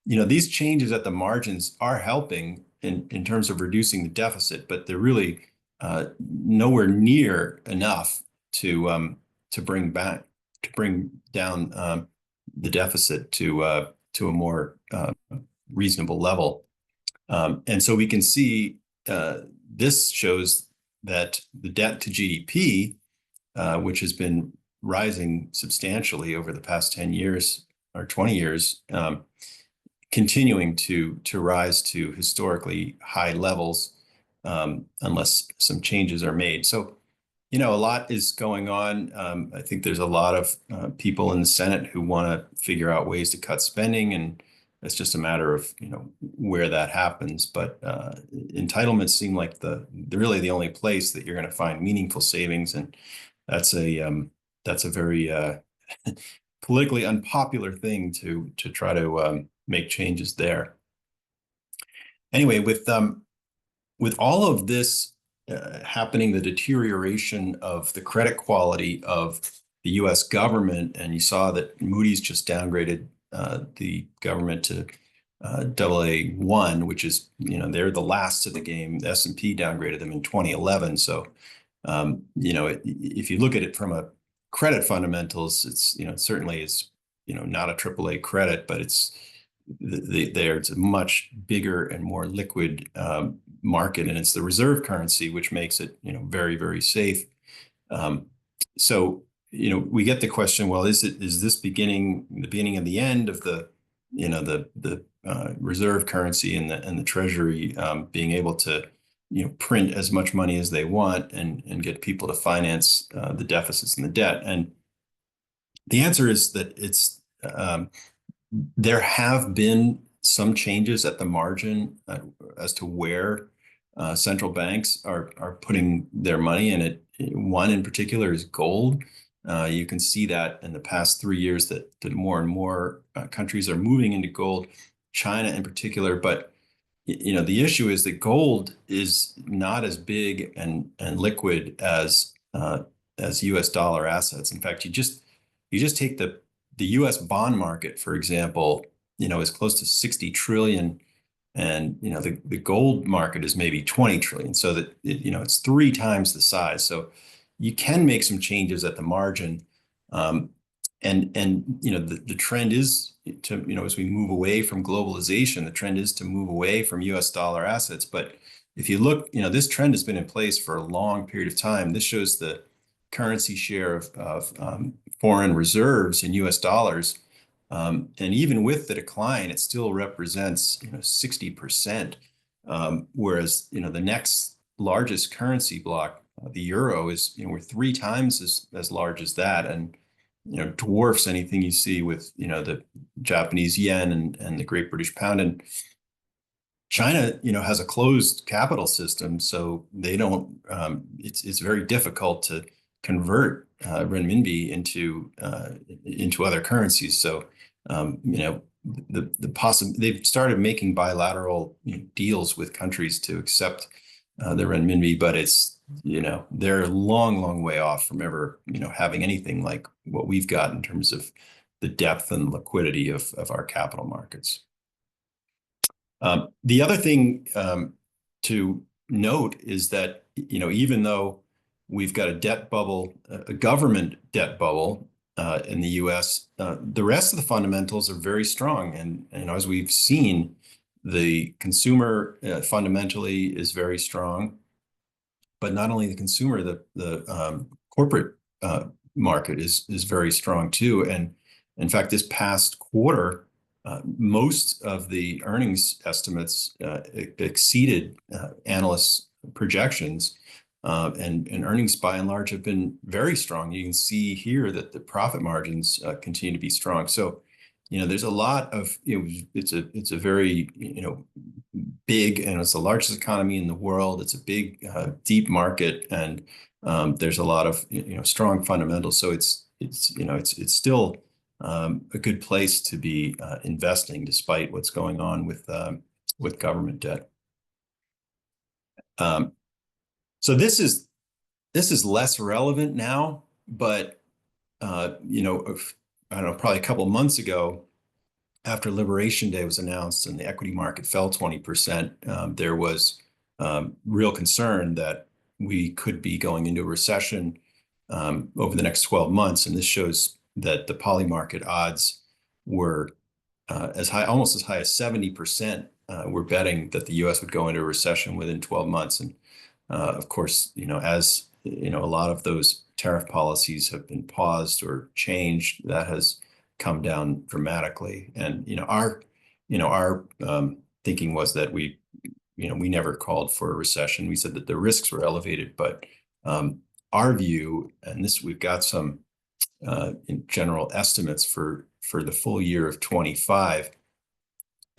these changes at the margins are helping in terms of reducing the deficit, but they're really nowhere near enough to bring down the deficit to a more reasonable level. And so we can see this shows that the debt to GDP, which has been rising substantially over the past 10 years or 20 years, continuing to rise to historically high levels, unless some changes are made. So, a lot is going on. I think there's a lot of people in the Senate who want to figure out ways to cut spending, and it's just a matter of where that happens. But entitlements seem like really the only place that you're going to find meaningful savings, and that's a very politically unpopular thing to try to make changes there. Anyway, with all of this happening, the deterioration of the credit quality of the U.S. government, and you saw that Moody's just downgraded the government to AA1, which is, they're the last of the game. The S&P downgraded them in 2011. So, if you look at it from a credit fundamentals, it's, it certainly is, not a AAA credit, but it's a much bigger and more liquid market, and it's the reserve currency, which makes it, very, very safe. So, we get the question, well, is this the beginning of the end of the reserve currency and the Treasury being able to print as much money as they want and get people to finance the deficits and the debt? And the answer is that it's there have been some changes at the margin as to where central banks are putting their money, and one in particular is gold. You can see that in the past 3 years that more and more countries are moving into gold, China in particular. But the issue is that gold is not as big and liquid as U.S. dollar assets. In fact, you just take the U.S. bond market, for example, is close to 60 trillion, and the gold market is maybe 20 trillion. So that it's 3 times the size. So you can make some changes at the margin, and the trend is to as we move away from globalization, the trend is to move away from U.S. dollar assets. But if you look, this trend has been in place for a long period of time. This shows the currency share of foreign reserves in U.S. dollars, and even with the decline, it still represents 60%, whereas the next largest currency block, the euro, is we're 3 times as large as that, and dwarfs anything you see with the Japanese yen and the Great British Pound. And China, has a closed capital system, so they don't. It's very difficult to convert renminbi into other currencies. So they've started making bilateral deals with countries to accept the renminbi, but it's they're a long way off from ever having anything like what we've got in terms of the depth and liquidity of our capital markets. The other thing to note is that even though we've got a debt bubble, a government debt bubble in the U.S., the rest of the fundamentals are very strong, and as we've seen, the consumer fundamentally is very strong. But not only the consumer, the corporate market is very strong too. And in fact, this past quarter, most of the earnings estimates exceeded analysts' projections, and earnings by and large have been very strong. You can see here that the profit margins continue to be strong. So there's a lot of it's a very big, and it's the largest economy in the world. It's a big deep market, and there's a lot of strong fundamentals. So it's still a good place to be investing despite what's going on with government debt. So this is less relevant now, but I don't know, probably a couple of months ago, after Liberation Day was announced and the equity market fell 20%, there was real concern that we could be going into a recession over the next 12 months. And this shows that the poly market odds were almost as high as 70% were betting that the U.S. would go into a recession within 12 months. And of course, as a lot of those tariff policies have been paused or changed, that has come down dramatically. And our thinking was that we never called for a recession. We said that the risks were elevated, but our view, and this we've got some in general estimates for the full year of 25,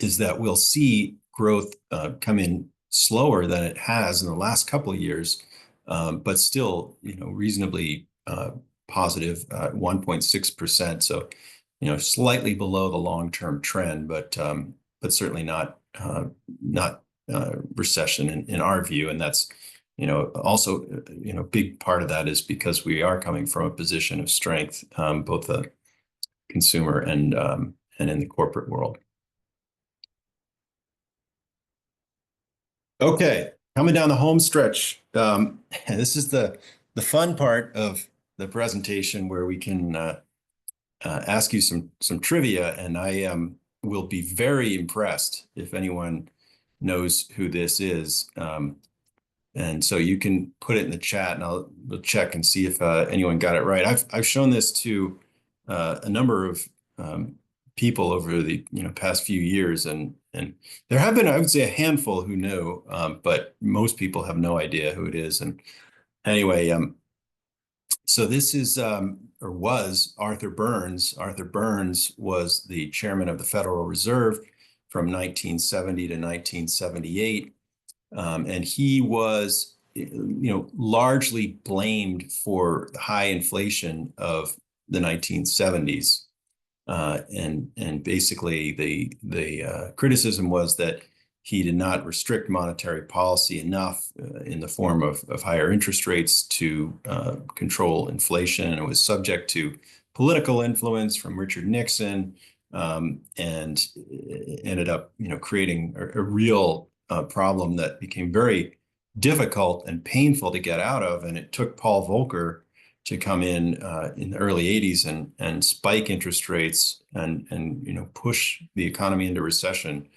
is that we'll see growth come in slower than it has in the last couple of years, but still, reasonably positive, 1.6%. So, slightly below the long-term trend, but certainly not recession in our view. And that's, also, big part of that is because we are coming from a position of strength, both the consumer and in the corporate world. Okay, coming down the home stretch. This is the fun part of the presentation where we can ask you some trivia, and I will be very impressed if anyone knows who this is. And so you can put it in the chat, and we'll check and see if anyone got it right. I've shown this to a number of people over the past few years, and there have been, I would say, a handful who know, but most people have no idea who it is. And anyway, so this is or was Arthur Burns. Arthur Burns was the chairman of the Federal Reserve from 1970 to 1978, and he was largely blamed for the high inflation of the 1970s. And basically the criticism was that he did not restrict monetary policy enough in the form of higher interest rates to control inflation, and it was subject to political influence from Richard Nixon, and ended up creating a real problem that became very difficult and painful to get out of. And it took Paul Volcker to come in the early 80s and spike interest rates and push the economy into recession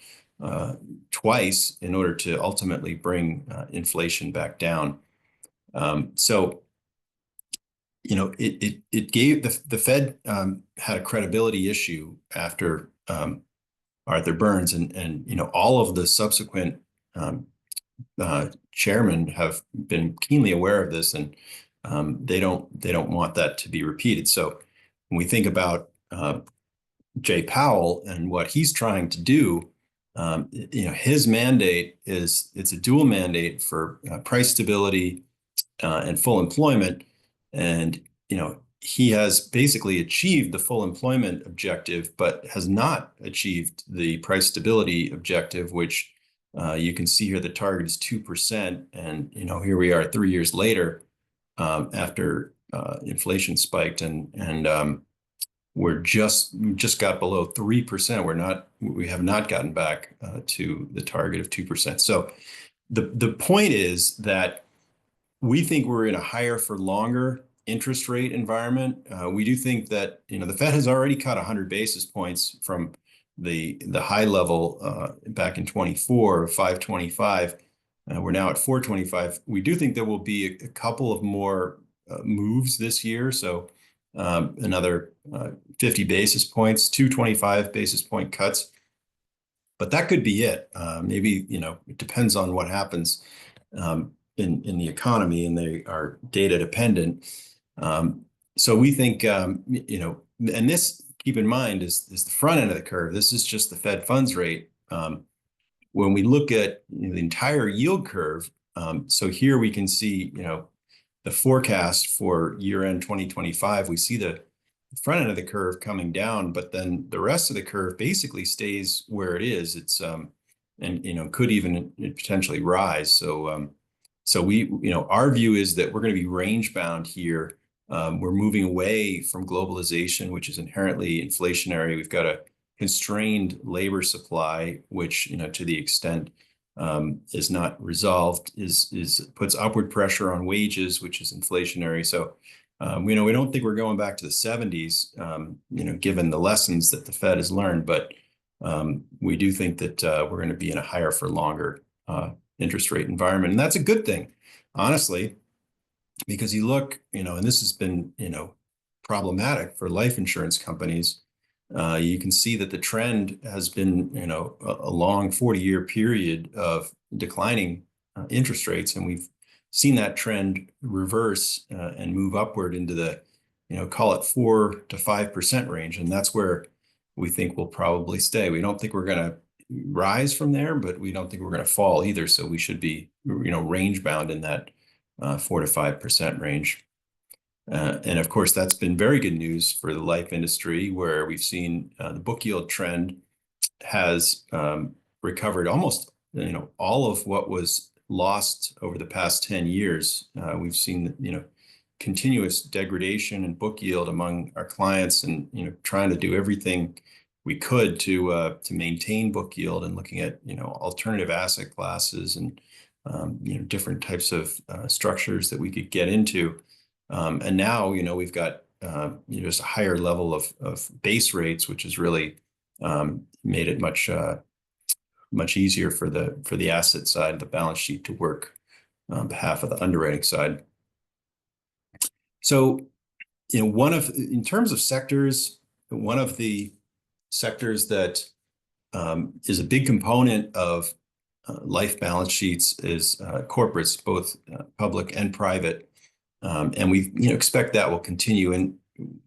twice in order to ultimately bring inflation back down. So it gave the Fed had a credibility issue after Arthur Burns, and all of the subsequent chairmen have been keenly aware of this, and they don't want that to be repeated. So when we think about Jay Powell and what he's trying to do, his mandate it's a dual mandate for price stability and full employment. And he has basically achieved the full employment objective, but has not achieved the price stability objective, which you can see here the target is 2%. And here we are 3 years later, after inflation spiked, and we just got below 3%. We have not gotten back to the target of 2%. So the point is that we think we're in a higher for longer interest rate environment. We do think that the Fed has already cut 100 basis points from the high level back in 24, 525. We're now at 425. We do think there will be a couple of more moves this year. So another 50 basis points, 225 basis point cuts. But that could be it. Maybe, it depends on what happens in the economy, and they are data dependent. So we think, and this, keep in mind, is the front end of the curve. This is just the Fed funds rate. When we look at the entire yield curve, so here we can see, the forecast for year end 2025, we see the front end of the curve coming down, but then the rest of the curve basically stays where it is. It's and could even potentially rise. So we, our view is that we're going to be range bound here. We're moving away from globalization, which is inherently inflationary. We've got a constrained labor supply, which, to the extent is not resolved, puts upward pressure on wages, which is inflationary. So, we don't think we're going back to the 70s, given the lessons that the Fed has learned, but we do think that we're going to be in a higher for longer interest rate environment. And that's a good thing, honestly, because you look, and this has been, problematic for life insurance companies. You can see that the trend has been, a long 40-year period of declining interest rates. And we've seen that trend reverse and move upward into the, call it 4 to 5% range. And that's where we think we'll probably stay. We don't think we're going to rise from there, but we don't think we're going to fall either. So we should be, range bound in that 4 to 5% range. And of course, that's been very good news for the life industry, where we've seen the book yield trend has recovered almost, all of what was lost over the past 10 years. We've seen, continuous degradation in book yield among our clients, and trying to do everything we could to maintain book yield, and looking at alternative asset classes and different types of structures that we could get into. And now we've got just a higher level of base rates, which has really made it much easier for the asset side of the balance sheet to work on behalf of the underwriting side. So, in terms of sectors, one of the sectors that is a big component of life balance sheets is corporates, both public and private. And we expect that will continue. And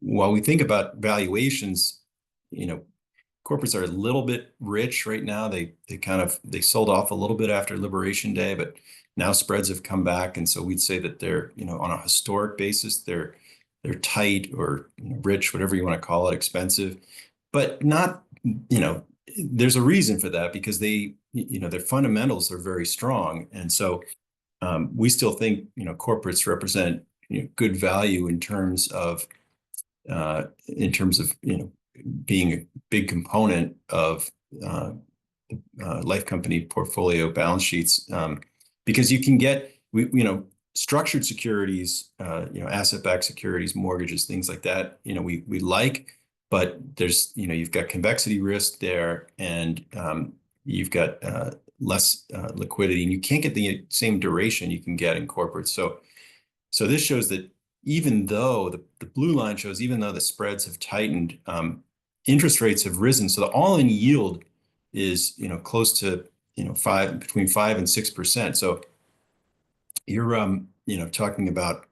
while we think about valuations, corporates are a little bit rich right now. They sold off a little bit after Liberation Day, but now spreads have come back. And so we'd say that they're, on a historic basis, they're tight or rich, whatever you want to call it, expensive, but not, there's a reason for that, because they, their fundamentals are very strong. And so we still think, corporates represent, good value in terms of being a big component of life company portfolio balance sheets, because you can get, structured securities, asset-backed securities, mortgages, things like that, we like, but there's, you've got convexity risk there, and you've got less liquidity, and you can't get the same duration you can get in corporates. So this shows that even though the blue line shows, even though the spreads have tightened, interest rates have risen. So the all-in yield is, close to, between 5 and 6%. So you're, talking about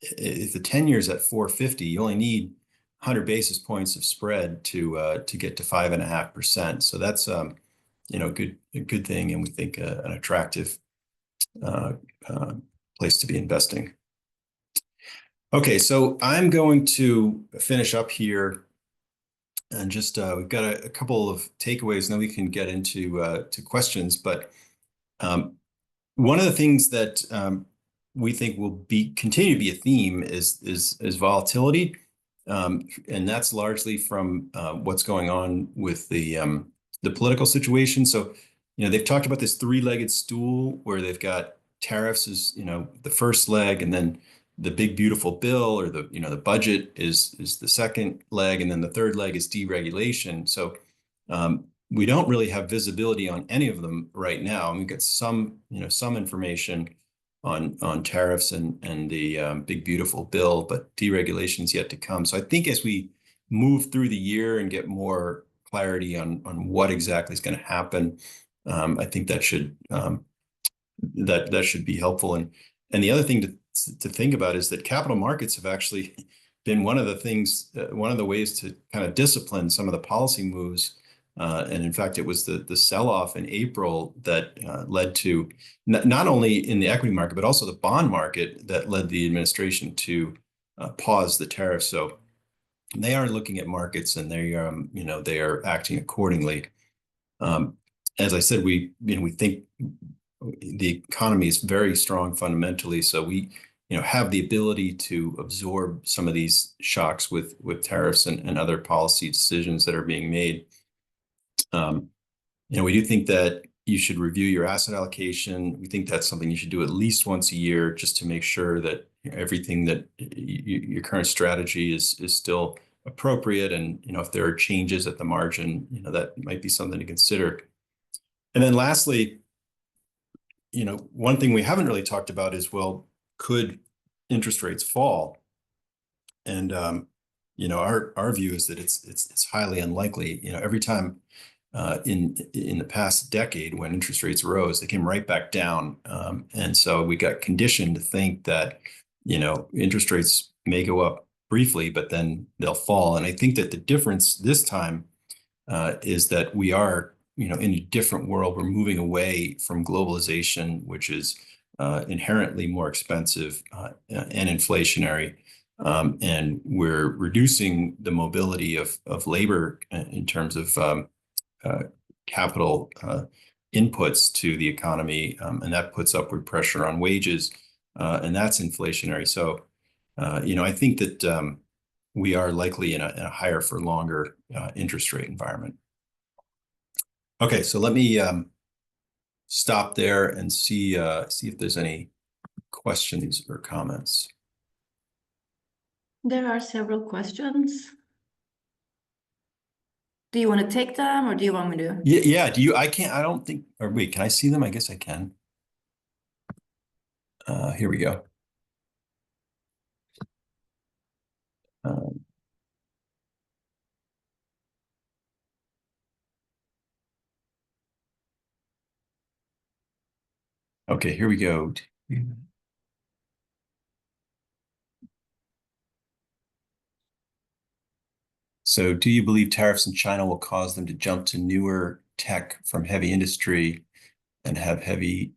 if the 10 years at 450, you only need 100 basis points of spread to get to 5.5%. So that's a good thing, and we think an attractive place to be investing. Okay, so I'm going to finish up here, and just we've got a couple of takeaways, and then we can get into to questions. But one of the things that we think will continue to be a theme is volatility, and that's largely from what's going on with the political situation. So they've talked about this three-legged stool, where they've got tariffs as the first leg, and then the big beautiful bill, or the budget is the second leg, and then the third leg is deregulation. So we don't really have visibility on any of them right now. And we've got some information on tariffs and the big beautiful bill, but deregulation is yet to come. So I think as we move through the year and get more clarity on what exactly is going to happen, I think that should that should be helpful. And the other thing to think about is that capital markets have actually been one of the things, one of the ways to kind of discipline some of the policy moves. And in fact, it was the sell-off in April that led to not only in the equity market, but also the bond market, that led the administration to pause the tariffs. So they are looking at markets, and they are acting accordingly. As I said, we think the economy is very strong fundamentally, so we have the ability to absorb some of these shocks with tariffs and other policy decisions that are being made. We do think that you should review your asset allocation. We think that's something you should do at least once a year, just to make sure that everything that your current strategy is still appropriate, and if there are changes at the margin, that might be something to consider. And then lastly, one thing we haven't really talked about is, well, could interest rates fall? And our view is that it's highly unlikely. Every time in the past decade when interest rates rose, they came right back down, and so we got conditioned to think that interest rates may go up briefly, but then they'll fall. And I think that the difference this time is that we are in a different world. We're moving away from globalization, which is inherently more expensive and inflationary. And we're reducing the mobility of labor in terms of capital inputs to the economy, and that puts upward pressure on wages, and that's inflationary. So, I think that we are likely in a higher for longer interest rate environment. Okay, so let me stop there and see if there's any questions or comments. There are several questions. Do you want to take them, or do you want me to? Yeah. I don't think, or wait, can I see them? I guess I can. Here we go. Okay, here we go. So do you believe tariffs in China will cause them to jump to newer tech from heavy industry and have heavy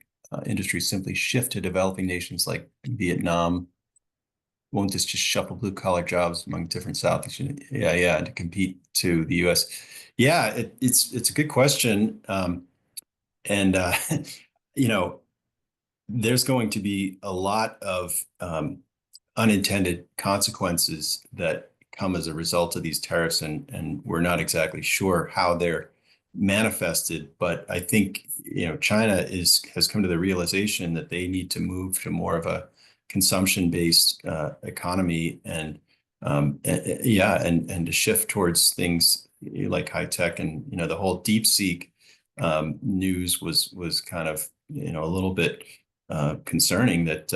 industry simply shift to developing nations like Vietnam? Won't this just shuffle blue collar jobs among different Southeast? Yeah, to compete to the US. Yeah, it's a good question. And there's going to be a lot of unintended consequences that come as a result of these tariffs, and we're not exactly sure how they're manifested. But I think China has come to the realization that they need to move to more of a consumption-based economy, and to shift towards things like high tech. And the whole DeepSeek news was kind of a little bit concerning, that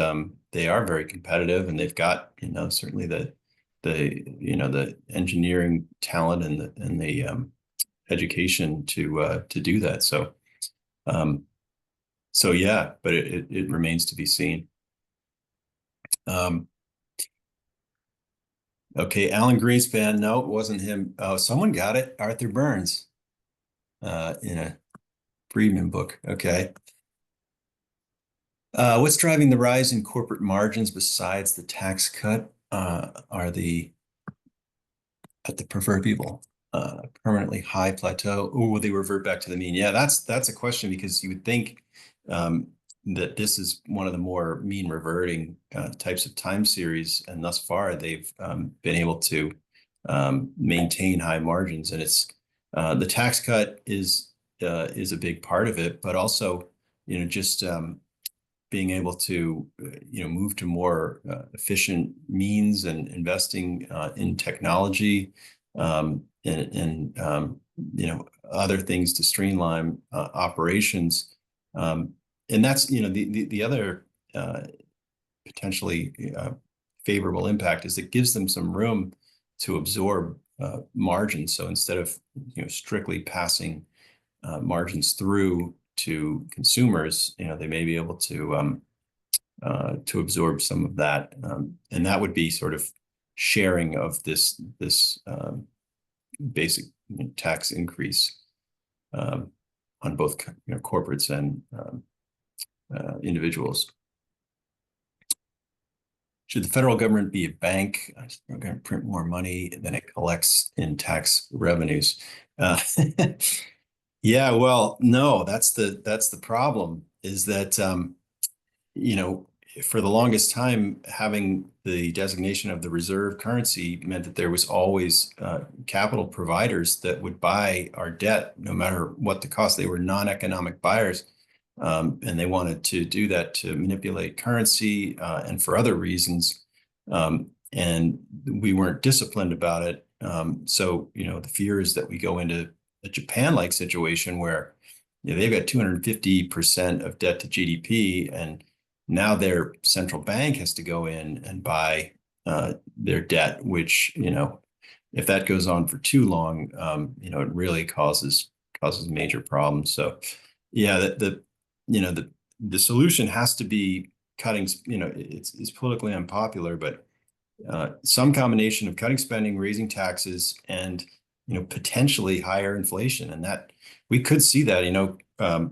they are very competitive, and they've got certainly the engineering talent and the education to do that. So yeah, but it remains to be seen. Okay, Alan Greenspan. No, it wasn't him. Oh, someone got it. Arthur Burns in a Friedman book. Okay. What's driving the rise in corporate margins besides the tax cut? Are at the proverbial permanently high plateau, or will they revert back to the mean? Yeah, that's a question, because you would think that this is one of the more mean reverting types of time series, and thus far they've been able to maintain high margins. And it's the tax cut is a big part of it, but also just being able to move to more efficient means and investing in technology and other things to streamline operations, and that's the other potentially favorable impact is it gives them some room to absorb margins. So instead of strictly passing margins through to consumers, they may be able to absorb some of that, and that would be sort of sharing of this basic tax increase on both corporates and individuals. Should the federal government be a bank? We're going to print more money than it collects in tax revenues. Yeah, well, no, that's the problem, is that for the longest time, having the designation of the reserve currency meant that there was always capital providers that would buy our debt, no matter what the cost. They were non-economic buyers, and they wanted to do that to manipulate currency and for other reasons. And we weren't disciplined about it. So, the fear is that we go into a Japan-like situation where they've got 250% of debt to GDP, and now their central bank has to go in and buy their debt, which, if that goes on for too long, it really causes major problems. So, yeah, the solution has to be cutting. It's politically unpopular, but some combination of cutting spending, raising taxes, and potentially higher inflation, and that we could see that.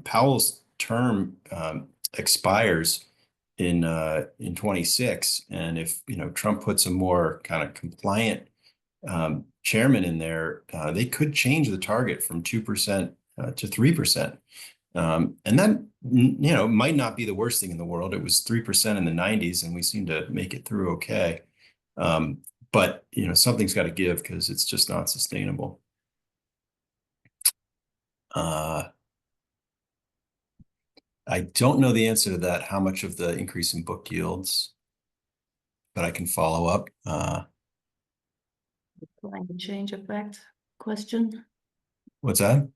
Powell's term expires in 26, and if Trump puts a more kind of compliant chairman in there, they could change the target from 2% to 3%. And that, might not be the worst thing in the world. It was 3% in the 90s, and we seem to make it through okay. But, something's got to give because it's just not sustainable. I don't know the answer to that, how much of the increase in book yields, but I can follow up. Climate change effect question. What's that?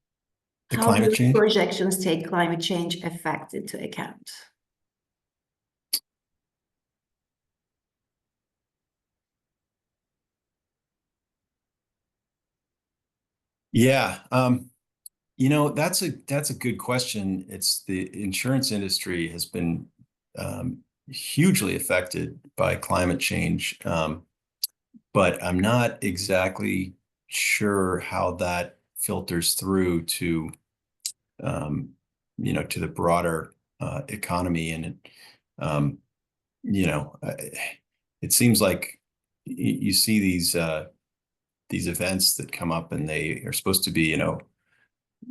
The How climate do change? projections take climate change effect into account? Yeah, that's a good question. It's the insurance industry has been hugely affected by climate change, but I'm not exactly sure how that filters through to to the broader economy. And it seems like you see these events that come up, and they are supposed to be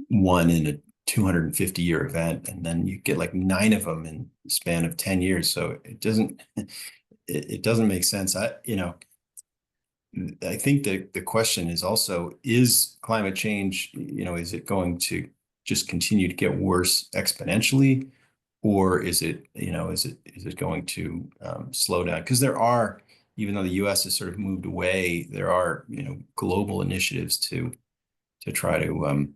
one in a 250-year event, and then you get like 9 of them in the span of 10 years. So it doesn't make sense. I think that the question is also, is climate change, is it going to just continue to get worse exponentially, or is it going to slow down? Because there are, even though the U.S. has sort of moved away, there are global initiatives to try to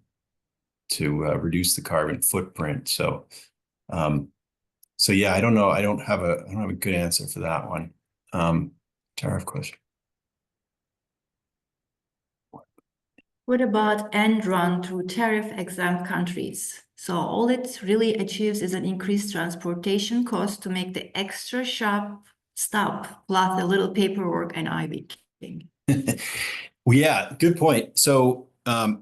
reduce the carbon footprint. So yeah, I don't know. I don't have a good answer for that one. Tariff question. What about end run through tariff-exempt countries? So all it really achieves is an increased transportation cost to make the extra sharp stop, plus a little paperwork and eye-waking. Well, yeah, good point. So that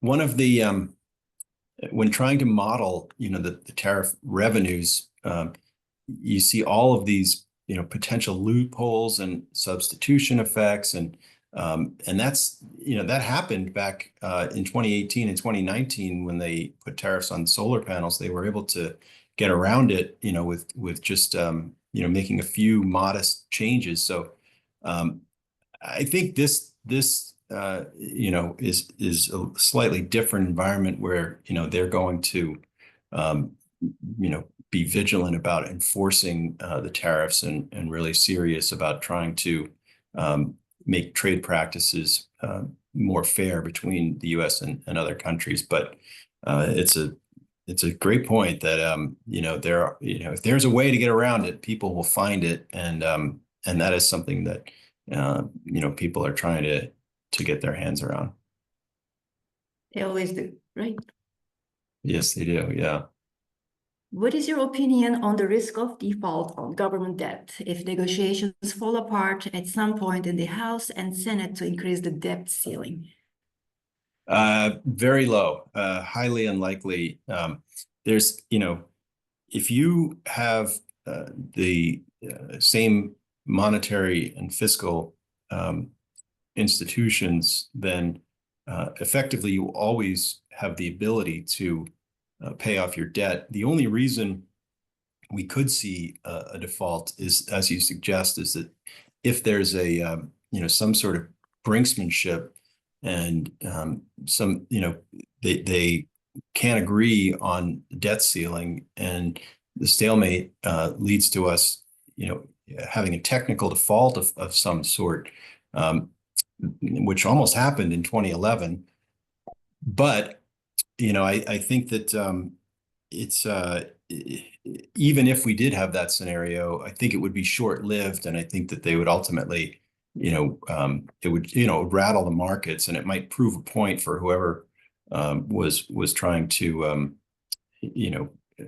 one of the when trying to model, the tariff revenues, you see all of these, potential loopholes and substitution effects, and that's, that happened back in 2018 and 2019 when they put tariffs on solar panels. They were able to get around it, with just making a few modest changes. So I think this is a slightly different environment where they're going to be vigilant about enforcing the tariffs, and really serious about trying to make trade practices more fair between the U.S. and other countries. But it's a great point that there are, if there's a way to get around it, people will find it, and that is something that people are trying to get their hands around. They always do, right? Yes, they do. Yeah. What is your opinion on the risk of default on government debt if negotiations fall apart at some point in the House and Senate to increase the debt ceiling? Very low, highly unlikely. There's, if you have the same monetary and fiscal institutions, then effectively you always have the ability to pay off your debt. The only reason we could see a default is, as you suggest, is that if there's a some sort of brinksmanship, and they can't agree on debt ceiling, and the stalemate leads to us having a technical default of some sort, which almost happened in 2011. But I think that it's even if we did have that scenario, I think it would be short-lived, and I think that they would ultimately, it would rattle the markets, and it might prove a point for whoever was trying to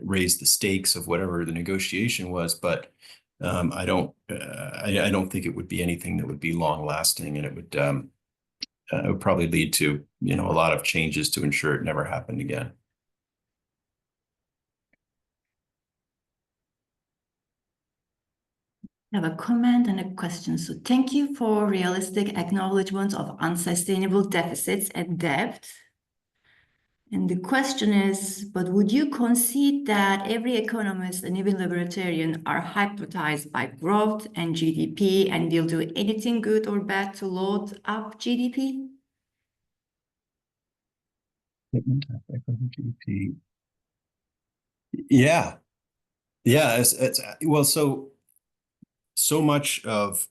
raise the stakes of whatever the negotiation was. But I don't think it would be anything that would be long-lasting, and it would probably lead to a lot of changes to ensure it never happened again. I have a comment and a question. So thank you for realistic acknowledgement of unsustainable deficits and debt. And the question is, but would you concede that every economist and even libertarian are hypnotized by growth and GDP and will do anything good or bad to load up GDP? Yeah. Yeah. It's well, so much of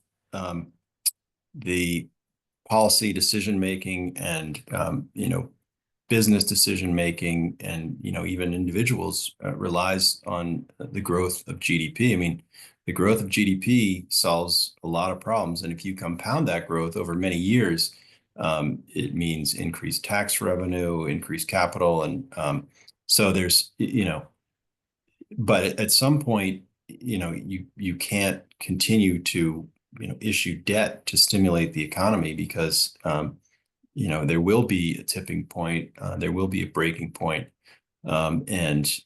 the policy decision making and business decision making and even individuals relies on the growth of GDP. I mean, the growth of GDP solves a lot of problems, and if you compound that growth over many years, it means increased tax revenue, increased capital, and so there's but at some point, you can't continue to issue debt to stimulate the economy because there will be a tipping point, there will be a breaking point, and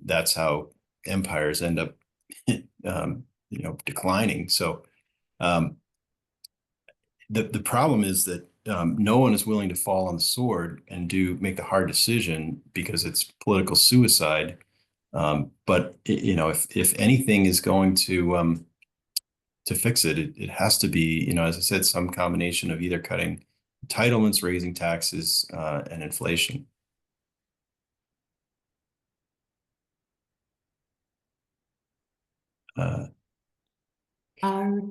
that's how empires end up declining. So the problem is that no one is willing to fall on the sword and make the hard decision because it's political suicide. But if anything is going to fix it, it has to be, as I said, some combination of either cutting entitlements, raising taxes, and inflation.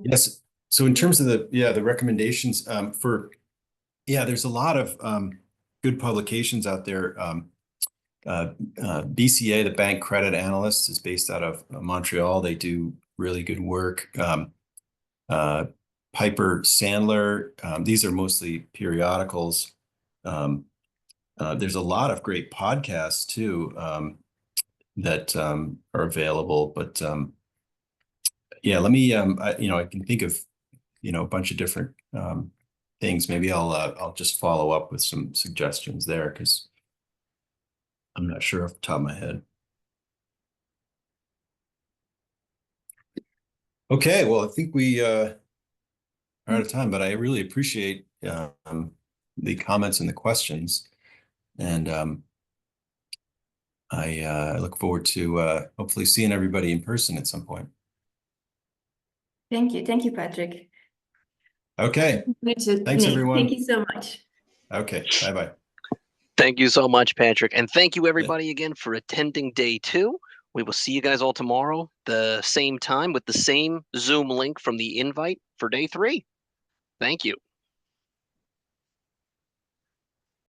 Yes. So in terms of the recommendations there's a lot of good publications out there. BCA, the Bank Credit Analyst, is based out of Montreal. They do really good work. Piper Sandler, these are mostly periodicals. There's a lot of great podcasts too that are available. But let me I can think of a bunch of different things. Maybe I'll just follow up with some suggestions there because I'm not sure off the top of my head. Okay, well, I think we are out of time, but I really appreciate the comments and the questions, and I look forward to hopefully seeing everybody in person at some point. Thank you, Patrick. Okay. Thanks, everyone. Thank you so much. Okay. Bye-bye. Thank you so much, Patrick. And thank you, everybody, again for attending day 2. We will see you guys all tomorrow, the same time, with the same Zoom link from the invite for day 3. Thank you.